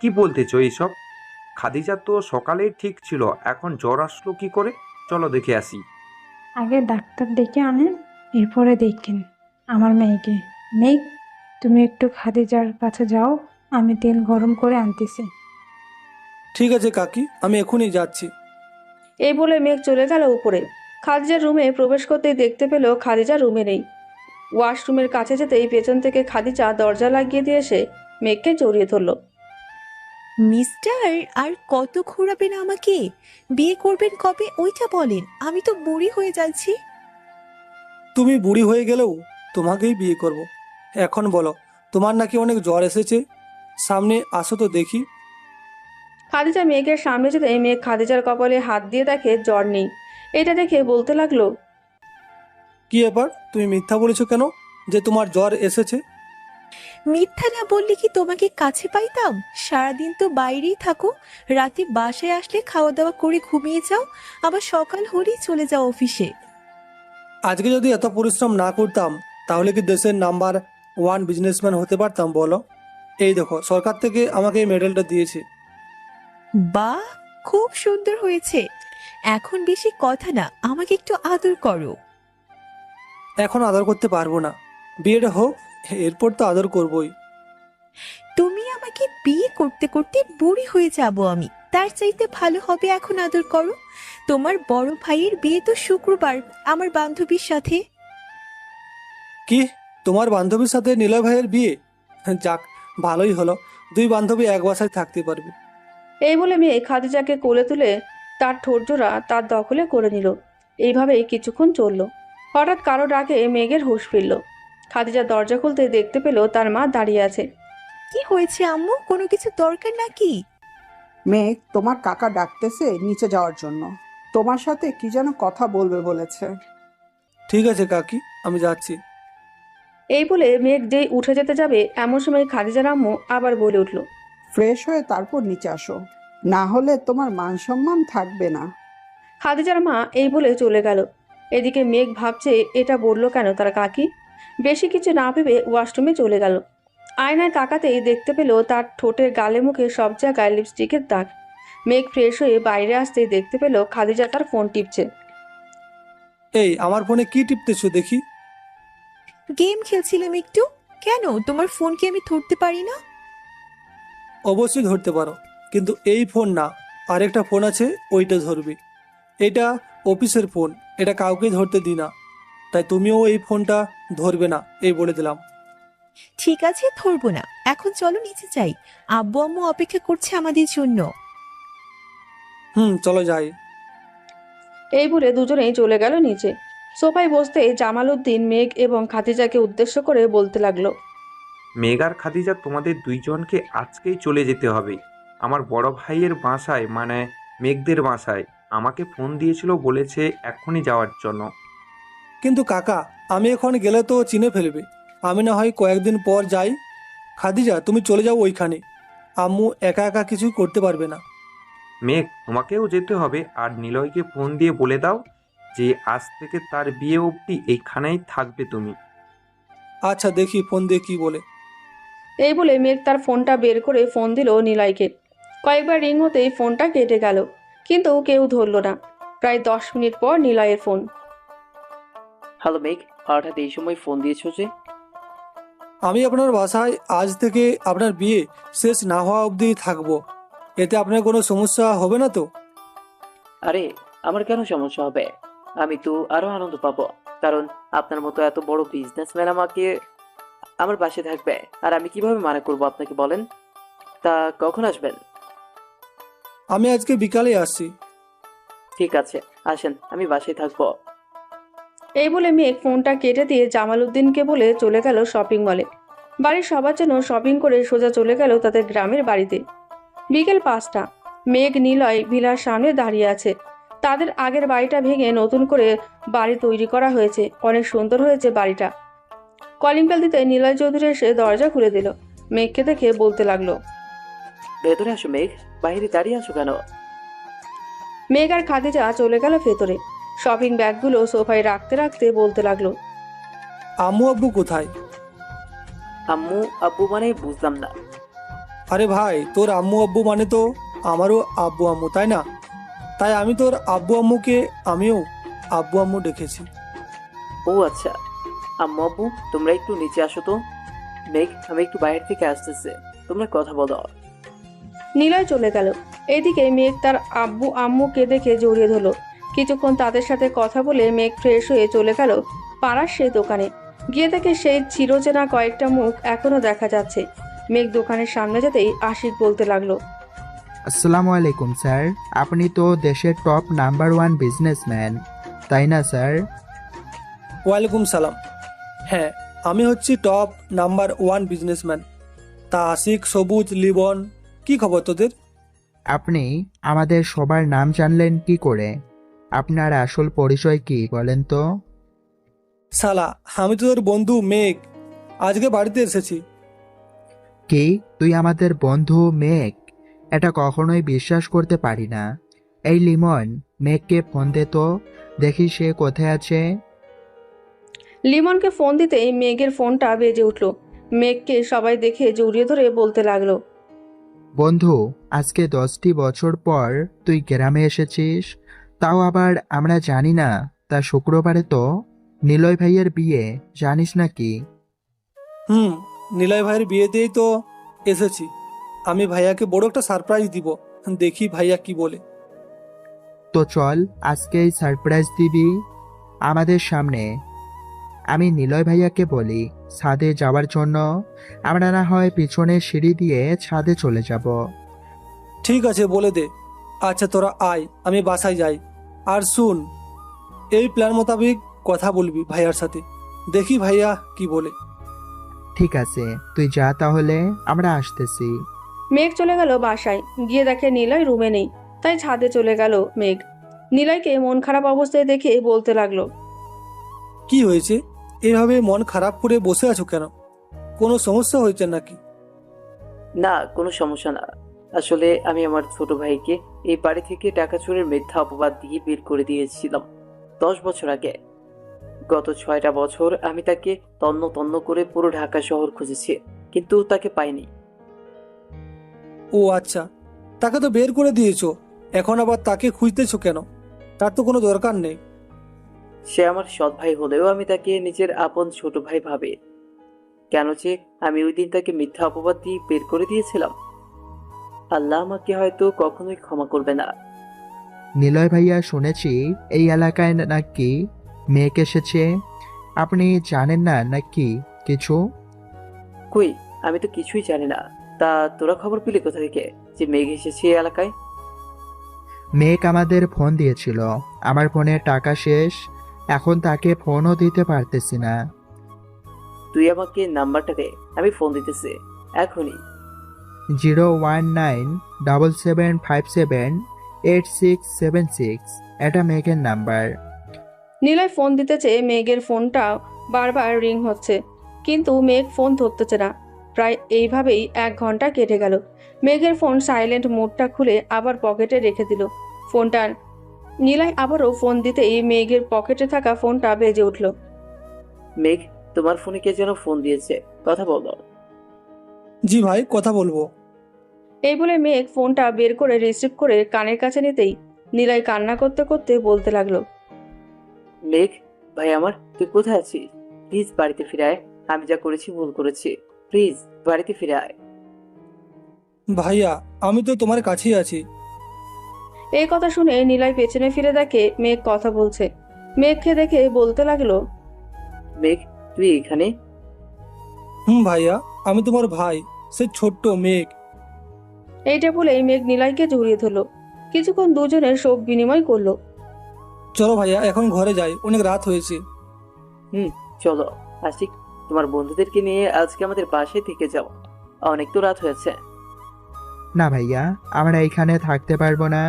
I: কি বলতেছো এইসব? খাদিজা তো সকালেই ঠিক ছিল, এখন জ্বর আসলো কি করে? চলো দেখে আসি।
K: আগে ডাক্তার ডেকে আনেন, এরপরে দেখেন আমার মেয়েকে। মেঘ, তুমি একটু খাদিজার কাছে যাও, আমি তেল গরম করে আনতেছি।
D: ঠিক আছে কাকি, আমি এখনই যাচ্ছি।
C: এই বলে মেঘ চলে গেল উপরে। খাদিজার রুমে প্রবেশ করতেই দেখতে পেল খাদিজা রুমে নেই। ওয়াশরুমের কাছে যেতেই পেছন থেকে খাদিজা দরজা লাগিয়ে দিয়ে এসে মেঘকে জড়িয়ে ধরল।
H: মিস্টার, আর কত ঘোরাবেন আমাকে? বিয়ে করবেন কবে ওইটা বলেন, আমি তো বুড়ি হয়ে যাচ্ছি।
D: তুমি বুড়ি হয়ে গেলেও তোমাকেই বিয়ে করব। এখন বলো, তোমার নাকি অনেক জ্বর এসেছে, সামনে আসো তো দেখি।
C: খাদিজা মেঘের সামনে যেতে মেঘ খাদিজার কপালে হাত দিয়ে দেখে জ্বর নেই। এটা দেখে বলতে লাগলো,
D: কি ব্যাপার, তুমি মিথ্যা বলেছো কেন যে তোমার জ্বর এসেছে?
H: মিথ্যা না বললে কি তোমাকে কাছে পাইতাম? সারাদিন তো বাইরেই থাকো, রাতে বাসায় আসলে খাওয়া দাওয়া করে ঘুমিয়ে যাও, আবার সকাল হলেই চলে যাও অফিসে।
D: আজকে যদি এত পরিশ্রম না করতাম, তাহলে কি দেশের নাম্বার 1 বিজনেসম্যান হতে পারতাম বলো? এই দেখো, সরকার থেকে আমাকে এই মেডেলটা দিয়েছে।
H: বাহ, খুব সুন্দর হয়েছে। এখন বেশি কথা না, আমাকে একটু আদর করো।
D: এখন আদর করতে পারবো না, বিয়েটা হোক, এরপর তো আদর করবই।
H: তুমি আমাকে বিয়ে করতে করতে বুড়ি হয়ে যাব আমি, তার চাইতে ভালো হবে এখন আদর করো। তোমার বড় ভাইয়ের বিয়ে তো শুক্রবার আমার বান্ধবীর সাথে।
D: কি, তোমার বান্ধবীর সাথে নিলয় ভাইয়ের বিয়ে? যাক, ভালোই হলো, 2 বান্ধবী এক বাসায় থাকতে পারবে।
C: এই বলে মেয়ে খাদিজাকে কোলে তুলে তার ঠোঁটজোড়া তার দখলে করে নিল। এইভাবেই কিছুক্ষণ চলল। হঠাৎ কারো ডাকে মেঘের হুঁশ ফিরল। খাদিজা দরজা খুলতে দেখতে পেল তার মা দাঁড়িয়ে আছে।
H: কি হয়েছে আম্মু, কোনো কিছু দরকার নাকি?
J: মেঘ, তোমার কাকা ডাকতেছে নিচে যাওয়ার জন্য, তোমার সাথে কি যেন কথা বলবে বলেছে।
D: ঠিক আছে কাকি, আমি যাচ্ছি।
C: এই বলে মেঘ যেই উঠে যেতে যাবে, এমন সময় খাদিজার আম্মু আবার বলে উঠল,
J: ফ্রেশ হয়ে তারপর নিচে আসো, না হলে তোমার মান সম্মান থাকবে না।
C: খাদিজার মা এই বলে চলে গেল। এদিকে মেঘ ভাবছে এটা বলল কেন তার কাকি। বেশি কিছু না ভেবে ওয়াশরুমে চলে গেল। আয়নায় তাকাতেই দেখতে পেল তার ঠোঁটের গালে মুখে সব জায়গায় লিপস্টিকের দাগ। মেঘ ফ্রেশ হয়ে বাইরে আসতেই দেখতে পেল খাদিজা তার ফোন টিপছে।
D: এই, আমার ফোনে কি টিপতেছো দেখি?
H: গেম খেলছিলাম একটু। কেন, তোমার ফোন কি আমি ধরতে পারি না?
D: অবশ্যই ধরতে পারো, কিন্তু এই ফোন না, আরেকটা ফোন আছে, ওইটা ধরবে। এটা অফিসের ফোন, এটা কাউকে ধরতে দিই না, তাই তুমিও এই ফোনটা ধরবে না, এই বলে দিলাম।
H: ঠিক আছে, ধরবো না। এখন চলো নিচে যাই, আব্বু আম্মু অপেক্ষা করছে আমাদের জন্য।
D: চলো যাই।
C: এই বলে দুজনেই চলে গেল নিচে। সোফায় বসতেই জামাল উদ্দিন মেঘ এবং খাদিজাকে উদ্দেশ্য করে বলতে লাগলো।
I: মেঘ আর খাদিজা, তোমাদের দুইজনকে আজকেই চলে যেতে হবে আমার বড় ভাইয়ের বাসায়, মানে মেঘদের বাসায়। আমাকে ফোন দিয়েছিল, বলেছে এক্ষুনি যাওয়ার জন্য।
D: কিন্তু কাকা, আমি এখন গেলে তো চিনে ফেলবে। আমি না হয় কয়েকদিন পর যাই। খাদিজা, তুমি চলে যাও ওইখানে। আম্মু একা একা কিছুই করতে পারবে না।
I: মেঘ, তোমাকেও যেতে হবে। আর নিলয়কে ফোন দিয়ে বলে দাও যে আজ থেকে তার বিয়ে অবধি এইখানেই থাকবে তুমি।
D: আচ্ছা, দেখি ফোন দিয়ে কি বলে।
C: এই বলে মেঘ তার ফোনটা বের করে ফোন দিল নিলয়কে। কয়েকবার রিং হতেই ফোনটা কেটে গেল, কিন্তু কেউ ধরল না। প্রায় 10 মিনিট পর নিলয়ের ফোন।
A: হ্যালো মেঘ, হঠাৎ এই সময় ফোন দিয়েছো যে?
D: আমি আপনার বাসায় আজ থেকে আপনার বিয়ে শেষ না হওয়া অবধি থাকবো। এতে আপনার কোনো সমস্যা হবে না তো?
A: আরে, আমার কেন সমস্যা হবে? আমি তো আরো আনন্দ পাবো, কারণ আপনার মতো এত বড় বিজনেসম্যান আমাকে আমার পাশে থাকবে। আর আমি কিভাবে মানা করবো আপনাকে বলেন? তা কখন আসবেন?
D: আমি আজকে বিকালে আসছি।
A: ঠিক আছে, আসেন, আমি বাসায় থাকবো।
C: এই বলে মেঘ ফোনটা কেটে দিয়ে জামাল উদ্দিনকে বলে চলে গেল শপিং মলে। বাড়ির সবার জন্য শপিং করে সোজা চলে গেল তাদের গ্রামের বাড়িতে। বিকেল 5টা। মেঘ নিলয় ভিলার সামনে দাঁড়িয়ে আছে। তাদের আগের বাড়িটা ভেঙে নতুন করে বাড়ি তৈরি করা হয়েছে। অনেক সুন্দর হয়েছে বাড়িটা। কলিং বেল দিতে নিলয় চৌধুরী এসে দরজা খুলে দিল। মেঘকে দেখে বলতে লাগলো।
A: ভেতরে আসো মেঘ, বাইরে দাঁড়িয়ে আছো কেন?
C: মেঘ আর খাদিজা চলে গেল ভেতরে। শপিং ব্যাগগুলো সোফায় রাখতে রাখতে বলতে লাগলো।
D: আম্মু আব্বু কোথায়?
A: আম্মু আব্বু মানে বুঝলাম না।
D: আরে ভাই, তোর আম্মু আব্বু মানে তো আমারও আব্বু আম্মু, তাই না? তাই আমি তোর আব্বু আম্মুকে আমিও আব্বু আম্মু ডেকেছি।
A: ও আচ্ছা, আম্মু আব্বু তোমরা একটু নিচে আসো তো। মেঘ, আমি একটু বাইরে থেকে আসতেছে, তোমরা কথা বলো।
C: নিলয় চলে গেল। এদিকে মেঘ তার আব্বু আম্মুকে দেখে জড়িয়ে ধরল। কিছুক্ষণ তাদের সাথে কথা বলে মেঘ ফ্রেশ হয়ে চলে গেল পাড়ার সেই দোকানে। গিয়ে দেখে সেই চিরচেনা কয়েকটা মুখ এখনো দেখা যাচ্ছে। মেঘ দোকানের সামনে যেতেই আশিক বলতে লাগলো।
E: আসসালামু আলাইকুম স্যার, আপনি তো দেশের টপ নাম্বার 1 বিজনেসম্যান, তাই না স্যার?
D: ওয়ালাইকুম সালাম। হ্যাঁ, আমি হচ্ছি টপ নাম্বার 1 বিজনেসম্যান। তা আশিক, সবুজ, লিবন, কি খবর তোদের?
E: আপনি আমাদের সবার নাম জানলেন কি করে? আপনার আসল পরিচয় কি বলেন তো?
D: সালা, আমি তো তোর বন্ধু মেঘ, আজকে বাড়িতে এসেছি।
E: কি, তুই আমাদের বন্ধু মেঘ? এটা কখনোই বিশ্বাস করতে পারি না। এই লিমন, মেঘকে ফোন দে তো, দেখি সে কোথায় আছে।
C: লিমনকে ফোন দিতেই মেঘের ফোনটা বেজে উঠল। মেঘকে সবাই দেখে জড়িয়ে ধরে বলতে লাগলো।
E: বন্ধু, আজকে 10টি বছর পর তুই গ্রামে এসেছিস, তাও আবার আমরা জানি না। তা শুক্রবারে তো নিলয় ভাইয়ের বিয়ে, জানিস নাকি?
D: নিলয় ভাইয়ের বিয়েতেই তো এসেছি। আমি ভাইয়াকে বড় একটা সারপ্রাইজ দিব, দেখি ভাইয়া কি বলে।
E: তো চল, আজকেই সারপ্রাইজ দিবি আমাদের সামনে। আমি নিলয় ভাইয়াকে বলি ছাদে যাওয়ার জন্য, আমরা না হয় পিছনের সিঁড়ি দিয়ে ছাদে চলে যাব।
D: ঠিক আছে, বলে দে। আচ্ছা তোরা আয়, আমি বাসায় যাই। আর শুন, এই প্ল্যান মোতাবেক কথা বলবি ভাইয়ার সাথে, দেখি ভাইয়া কি বলে।
E: ঠিক আছে, তুই যা তাহলে, আমরা আসতেছি।
C: মেঘ চলে গেল বাসায়। গিয়ে দেখে নিলয় রুমে নেই, তাই ছাদে চলে গেল মেঘ। নিলয়কে মন খারাপ অবস্থায় দেখে বলতে লাগলো।
D: কি হয়েছে? এভাবে মন খারাপ করে বসে আছো কেন? কোনো সমস্যা হয়েছে নাকি?
A: না, কোনো সমস্যা না। আসলে আমি আমার ছোট ভাইকে এই বাড়ি থেকে টাকা চুরির মিথ্যা অপবাদ দিয়ে বের করে দিয়েছিলাম 10 বছর আগে। গত 6টা বছর আমি তাকে তন্ন তন্ন করে পুরো ঢাকা শহর খুঁজেছি, কিন্তু তাকে পাইনি।
D: ও আচ্ছা, তাকে তো বের করে দিয়েছো, এখন আবার তাকে খুঁজতেছো কেন? তার তো কোনো দরকার নেই।
A: সে আমার সৎ ভাই হলেও আমি তাকে নিজের আপন ছোট ভাই ভাবে। কেন যে আমি ওই দিন তাকে মিথ্যা অপবাদ দিয়ে বের করে দিয়েছিলাম, আল্লাহ আমাকে হয়তো কখনোই ক্ষমা করবে না।
E: নিলয় ভাইয়া, শুনেছি এই এলাকায় নাকি মেঘ এসেছে, আপনি জানেন না নাকি কিছু?
A: কই, আমি তো কিছুই জানি না। তা তোরা খবর পেলি কোথা থেকে যে মেঘ এসেছে এই এলাকায়?
E: মেঘ আমাদের ফোন দিয়েছিল, আমার ফোনে টাকা শেষ, এখন তাকে ফোনও দিতে পারতেছি না।
A: তুই আমাকে নাম্বারটা দে, আমি ফোন দিতেছি এখনই।
E: 01977578676, এটা মেঘের নাম্বার।
C: নিলয় ফোন দিতে চেয়ে মেঘের ফোনটা বারবার রিং হচ্ছে, কিন্তু মেঘ ফোন ধরতেছে না। প্রায় এইভাবেই 1 ঘন্টা কেটে গেল। মেঘের ফোন সাইলেন্ট মোডটা খুলে আবার পকেটে রেখে দিল ফোনটা। নিলয় আবারও ফোন দিতেই মেঘের পকেটে থাকা ফোনটা বেজে উঠল।
A: মেঘ, তোমার ফোনে কে যেন ফোন দিয়েছে, কথা বলো।
D: জি ভাই, কথা বলবো।
C: এই বলে মেঘ ফোনটা বের করে রিসিভ করে কানের কাছে নিতেই নিলয় কান্না করতে করতে বলতে লাগলো,
A: মেঘ ভাই আমার, তুই কোথায় আছিস? প্লিজ বাড়িতে ফিরে আয়, আমি যা করেছি ভুল করেছি, প্লিজ বাড়িতে ফিরে আয়।
D: ভাইয়া, আমি তো তোমার কাছেই আছি।
C: এই কথা শুনে নিলয় পেছনে ফিরে দেখে মেঘ কথা বলছে। মেঘকে দেখে বলতে লাগলো,
A: মেঘ তুই এখানে?
D: ভাইয়া, আমি তোমার ভাই, সে ছোট্ট মেঘ।
C: এইটা বলেই মেঘ নিলয়কে জড়িয়ে ধরলো। কিছুক্ষণ দুজনের শোক বিনিময় করলো।
D: চলো ভাইয়া, এখন ঘরে যাই, অনেক রাত হয়েছে।
A: চলো আশিক, তোমার বন্ধুদেরকে নিয়ে আজকে আমাদের বাসায় থেকে যাও, অনেক তো রাত হয়েছে।
E: না ভাইয়া, আমরা এখানে থাকতে পারবো না,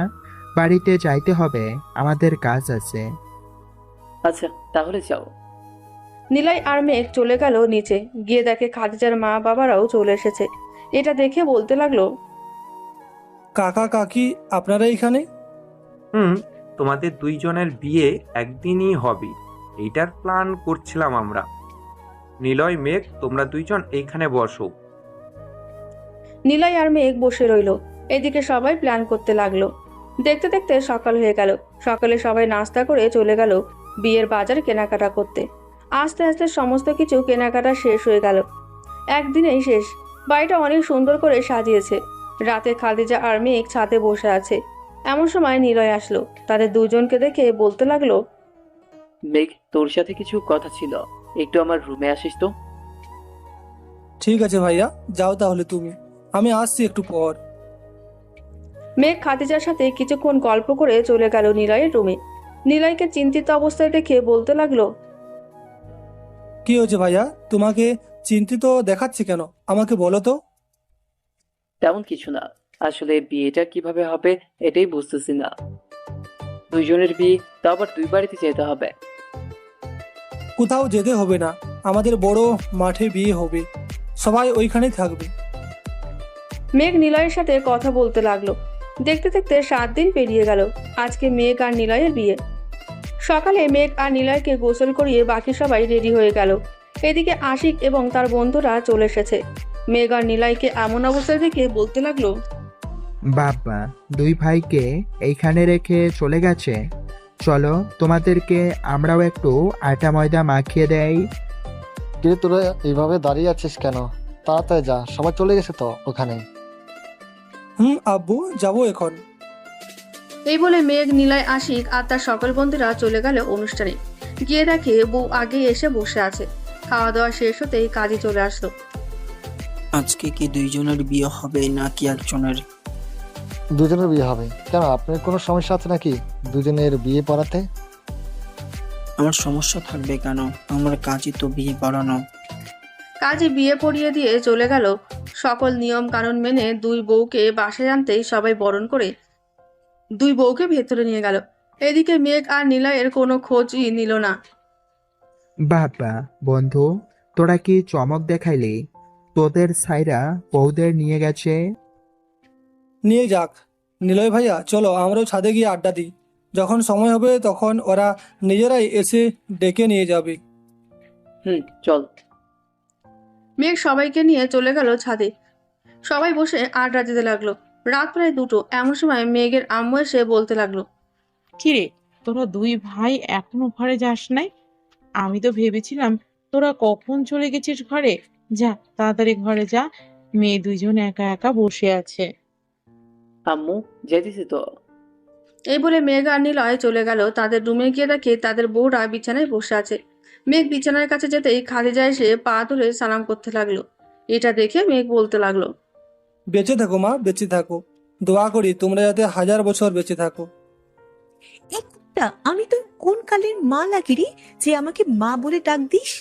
E: বাড়িতে যাইতে হবে, আমাদের কাজ আছে।
A: আচ্ছা তাহলে যাও।
C: নিলয় আর মেঘ চলে গেল নিচে। গিয়ে দেখে খাদিজার মা বাবারাও চলে এসেছে। এটা দেখে বলতে লাগলো,
D: কাকা কাকি আপনারা এখানে?
I: তোমাদের দুইজনের বিয়ে একদিনই হবে, এইটার প্ল্যান করছিলাম আমরা। নিলয়, মেঘ, তোমরা দুইজন এইখানে বসো।
C: নিলয় আর মেঘ বসে রইল। এদিকে সবাই প্ল্যান করতে লাগলো। দেখতে দেখতে সকাল হয়ে গেল। সকালে সবাই নাস্তা করে চলে গেল বিয়ের বাজার কেনাকাটা করতে। আস্তে আস্তে সমস্ত কিছু কেনাকাটা শেষ হয়ে গেল, একদিনেই শেষ। বাড়িটা অনেক সুন্দর করে সাজিয়েছে। রাতে খাদিজা আর মেঘ ছাদে বসে আছে। এমন সময় নিলয় আসলো। তাদের দুজনকে দেখে বলতে লাগলো,
A: মেঘ তোর সাথে কিছু কথা ছিল, একটু আমার রুমে আসিস তো।
D: ঠিক আছে ভাইয়া, যাও তাহলে তুমি, আমি আসছি একটু পর।
C: মেঘ খাদিজার সাথে কিছুক্ষণ গল্প করে চলে গেল নিলয়ের রুমে। নিলয়কে চিন্তিত অবস্থায় দেখে বলতে লাগলো,
D: কি হয়েছে ভাইয়া, তোমাকে চিন্তিত দেখাচ্ছে কেন, আমাকে বলো তো।
A: তেমন কিছু না, আসলে বিয়েটা কিভাবে হবে এটাই বুঝতেছি না। দুইজনের বিয়ে, তো আবার দুই বাড়িতে যেতে হবে।
D: কোথাও যেতে হবে না, আমাদের বড় মাঠে বিয়ে হবে, সবাই ওইখানেই থাকবে।
C: মেঘ নিলয়ের সাথে কথা বলতে লাগলো। দেখতে দেখতে 7 দিন পেরিয়ে গেল। আজকে মেঘ আর নিলয়ের বিয়ে। সকালে মেঘ আর নিলয়কে গোসল করিয়ে বাকি সবাই রেডি হয়ে গেল। এদিকে আশিক এবং তার বন্ধুরা চলে এসেছে। মেঘ আর নিলয়কে এমন অবস্থায় দেখে বলতে লাগলো,
E: বাবা, দুই ভাইকে এইখানে রেখে চলে গেছে। চলো, তোমাদেরকে আমরাও একটু আটা ময়দা মাখিয়ে দেই।
B: কিরে তোরা এইভাবে দাঁড়িয়ে আছিস কেন? তাড়াতাড়ি যা, সবাই চলে গেছে তো ওখানে।
D: আব্বু, যাবো এখন।
C: এই বলে মেঘ, নিলয়, আশিক আর তার সকল বন্ধুরা চলে গেল অনুষ্ঠানে। গিয়ে দেখে বউ আগেই এসে বসে আছে। খাওয়া দাওয়া শেষ হতেই কাজী চলে আসলো।
G: আজকে কি দুইজনের বিয়ে হবে নাকি একজনের?
B: দুজনের বিয়ে হবে। কেন, আপনার কোনো সমস্যা আছে নাকি দুজনের বিয়ে পড়াতে?
G: আমার সমস্যা থাকবে কেন? আমার কাজই তো বিয়ে পড়ানো।
C: কাজী বিয়ে পড়িয়ে দিয়ে চলে গেল। সকল নিয়ম কানুন মেনে দুই বউকে বাসায় আনতেই সবাই বরণ করে দুই বউকে ভেতরে নিয়ে গেল। এদিকে মেঘ আর নিলয়ের কোনো খোঁজই নিল না।
E: বাবা, বন্ধু, তোরা কি চমক দেখাইলি? তোদের সাইরা বউদের নিয়ে গেছে।
D: নিয়ে যাক নিলয় ভাইয়া, চলো আমরাও ছাদে গিয়ে আড্ডা দিই, যখন সময় হবে তখন ওরা নিজেরাই এসে ডেকে নিয়ে যাবে।
A: চল।
C: মেঘ সবাইকে নিয়ে চলে গেল ছাদে। সবাই বসে আড্ডা দিতে লাগলো। রাত প্রায় 2টো। এমন সময় মেঘের আম্মু এসে বলতে লাগলো,
F: কিরে, তোরা দুই ভাই এখনো ঘরে যাস নাই? আমি তো ভেবেছিলাম তোরা কখন চলে গেছিস ঘরে। যা, তাড়াতাড়ি ঘরে যা, মেয়ে দুইজন একা একা বসে আছে।
A: আম্মু যেতেছি তো।
C: এই বলে মেঘ আর নিলয় চলে গেল। তাদের রুমে গিয়ে দেখে তাদের বউরা বিছানায় বসে আছে। মেঘ বিছানার কাছে যেতেই খাদিজা এসে পা ধরে সালাম করতে লাগলো। এটা দেখে মেঘ বলতে লাগলো,
D: বেঁচে থাকো মা, বেঁচে থাকো, দোয়া করি তোমরা যাতে 1000 বছর বেঁচে থাকো।
H: কুত্তা, আমি তো কোন কালের মা লাগি রে যে আমাকে মা বলে ডাক দিস?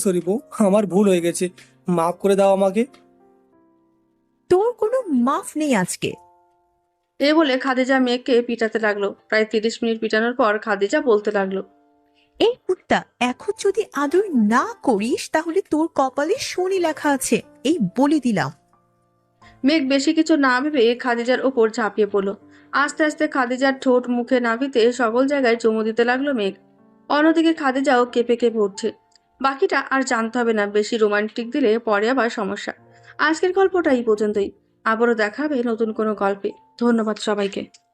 D: সরি বউ, আমার ভুল হয়ে গেছে, মাফ করে দাও আমাকে।
H: তোর কোনো মাফ নেই আজকে।
C: এ বলে খাদিজা মেঘকে পিটাতে লাগলো। প্রায় 30 মিনিট পিটানোর পর খাদিজা বলতে লাগলো,
H: এই কুত্তা, এখন যদি আদর না করিস তাহলে তোর কপালে শনি লেখা আছে, এই বলে দিলাম।
C: মেঘ বেশি কিছু না ভেবে খাদিজার ওপর ঝাঁপিয়ে পড়লো। আস্তে আস্তে খাদিজার ঠোঁট, মুখে, নাভিতে সকল জায়গায় চুমু দিতে লাগলো মেঘ। অন্যদিকে খাদিজাও কেঁপে কেঁপে উঠছে। বাকিটা আর জানতে হবে না, বেশি রোমান্টিক দিলে পরে আবার সমস্যা। আজকের গল্পটা এই পর্যন্তই। আবারও দেখা হবে নতুন কোনো গল্পে। ধন্যবাদ সবাইকে।